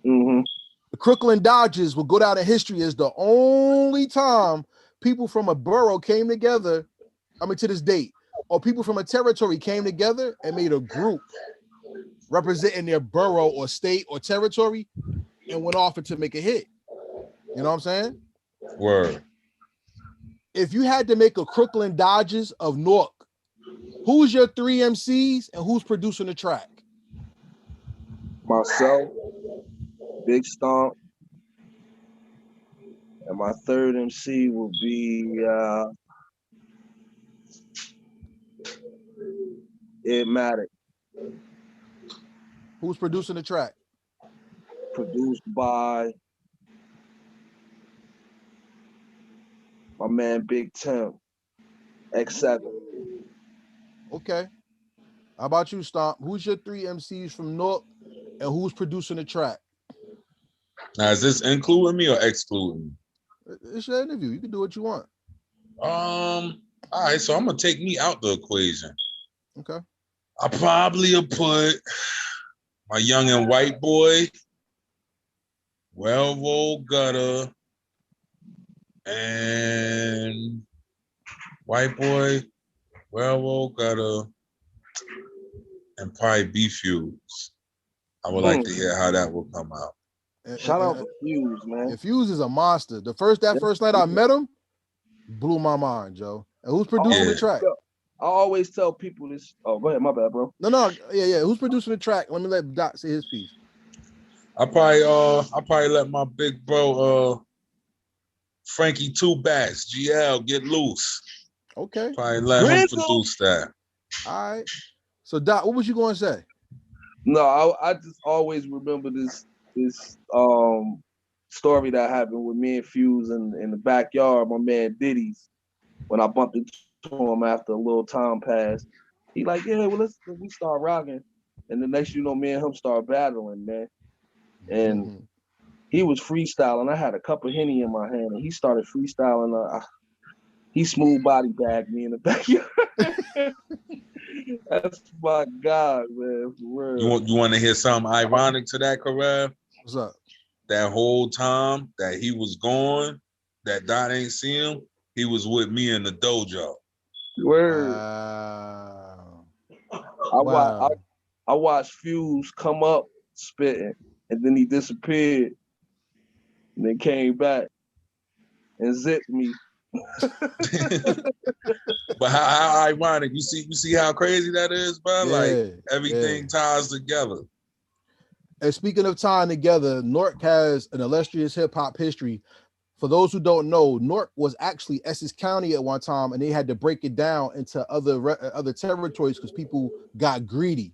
The Crooklyn Dodgers will go down in history as the only time people from a borough came together, to this date, or people from a territory came together and made a group representing their borough or state or territory and went off to make a hit. You know what I'm saying? Word. If you had to make a Crooklyn Dodgers of Newark, who's your 3 MCs and who's producing the track? Myself, Big Stomp, and my third MC will be Matic. Who's producing the track? Produced by my man Big Tim, X7. Okay. How about you, Stomp? Who's your 3 MCs from North, and who's producing the track? Now, is this including me or excluding me? It's your interview. You can do what you want. All right, so I'm gonna take me out the equation. Okay. I probably will put my young and white boy, Well Gutter, and white boy, Well Gutter, and probably B-Fuse. I would like to hear how that will come out. Shout out to Fuse, man. Fuse is a monster. First night I met him, blew my mind, Joe. And who's producing the track? I always tell people this. Oh, go ahead, my bad, bro. No, yeah. Who's producing the track? Let me let Dot say his piece. I probably let my big bro Frankie Two Bats GL get loose. Okay. Probably let him produce that. All right. So Dot, what was you going to say? No, I just always remember this story that happened with me and Fuse in the backyard. My man Diddy's, when I bumped into him after a little time passed, he like, yeah, well we start rocking, and the next you know, me and him start battling, man, and he was freestyling. I had a cup of Henny in my hand, and he started freestyling. He smooth body bagged me in the backyard. That's my God, man. For real. You want to hear something ironic to that, Karev? What's up? That whole time that he was gone, that Dot ain't see him, he was with me in the dojo. Word. Wow. I watched Fuse come up spitting, and then he disappeared, and then came back and zipped me. But how ironic. You see how crazy that is, bro? Yeah, like everything ties together. And speaking of tying together, Nork has an illustrious hip-hop history. For those who don't know, Nork was actually Essex County at one time, and they had to break it down into other territories because people got greedy.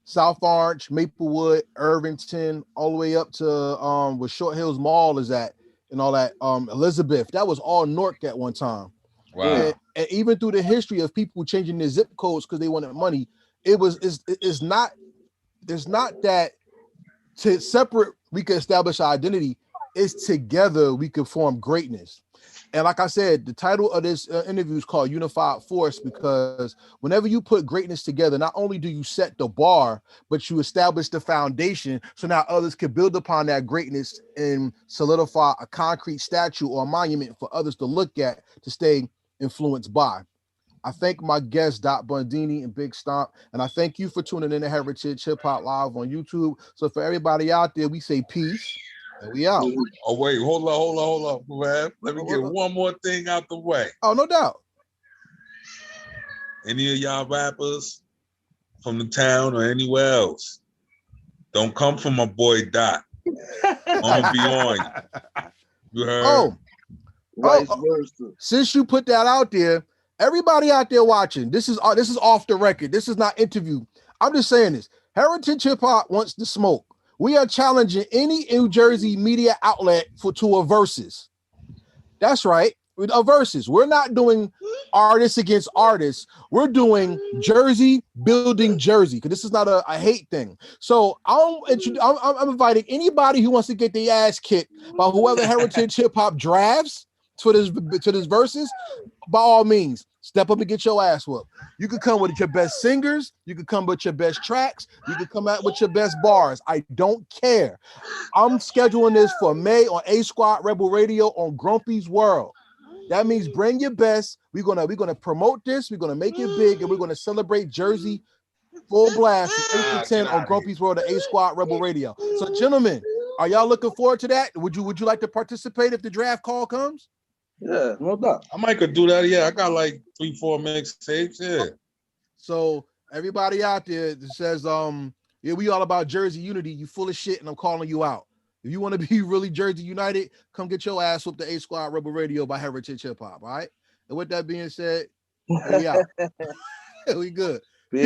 South Orange, Maplewood, Irvington, all the way up to where Short Hills Mall is at, and all that. Elizabeth, that was all Nork at one time. Wow. And even through the history of people changing their zip codes because they wanted money, there's not that to separate we can establish our identity. It's together we can form greatness. And like I said, the title of this interview is called Unified Force, because whenever you put greatness together, not only do you set the bar, but you establish the foundation so now others can build upon that greatness and solidify a concrete statue or a monument for others to look at to stay influenced by. I thank my guests, Dot Bundini and Big Stomp, and I thank you for tuning in to Heritage Hip Hop Live on YouTube. So for everybody out there, we say peace, and we out. Oh, wait, hold up, man. Let me get one more thing out the way. Oh, no doubt. Any of y'all rappers from the town or anywhere else, don't come from my boy Dot. I'm gonna be on you. You heard? Since you put that out there, everybody out there watching, this is off the record. This is not interview. I'm just saying this. Heritage Hip Hop wants to smoke. We are challenging any New Jersey media outlet to a versus. That's right. A versus. We're not doing artists against artists. We're doing Jersey building Jersey, because this is not a hate thing. So I'm inviting anybody who wants to get their ass kicked by whoever Heritage Hip Hop drafts to this versus. By all means, step up and get your ass whooped. You could come with your best singers. You could come with your best tracks. You could come out with your best bars. I don't care. I'm scheduling this for May on A Squad Rebel Radio on Grumpy's World. That means bring your best. We're gonna promote this. We're gonna make it big, and we're gonna celebrate Jersey full blast from 8 to 10 on Grumpy's World at A Squad Rebel Radio. So, gentlemen, are y'all looking forward to that? Would you like to participate if the draft call comes? Yeah, no doubt. I might could do that. Yeah, I got like 3-4 mixtapes. Yeah. So everybody out there that says, yeah, we all about Jersey unity, you full of shit, and I'm calling you out. If you want to be really Jersey United, come get your ass whooped to A Squad Rebel Radio by Heritage Hip Hop. All right. And with that being said, we out. We good. Peace.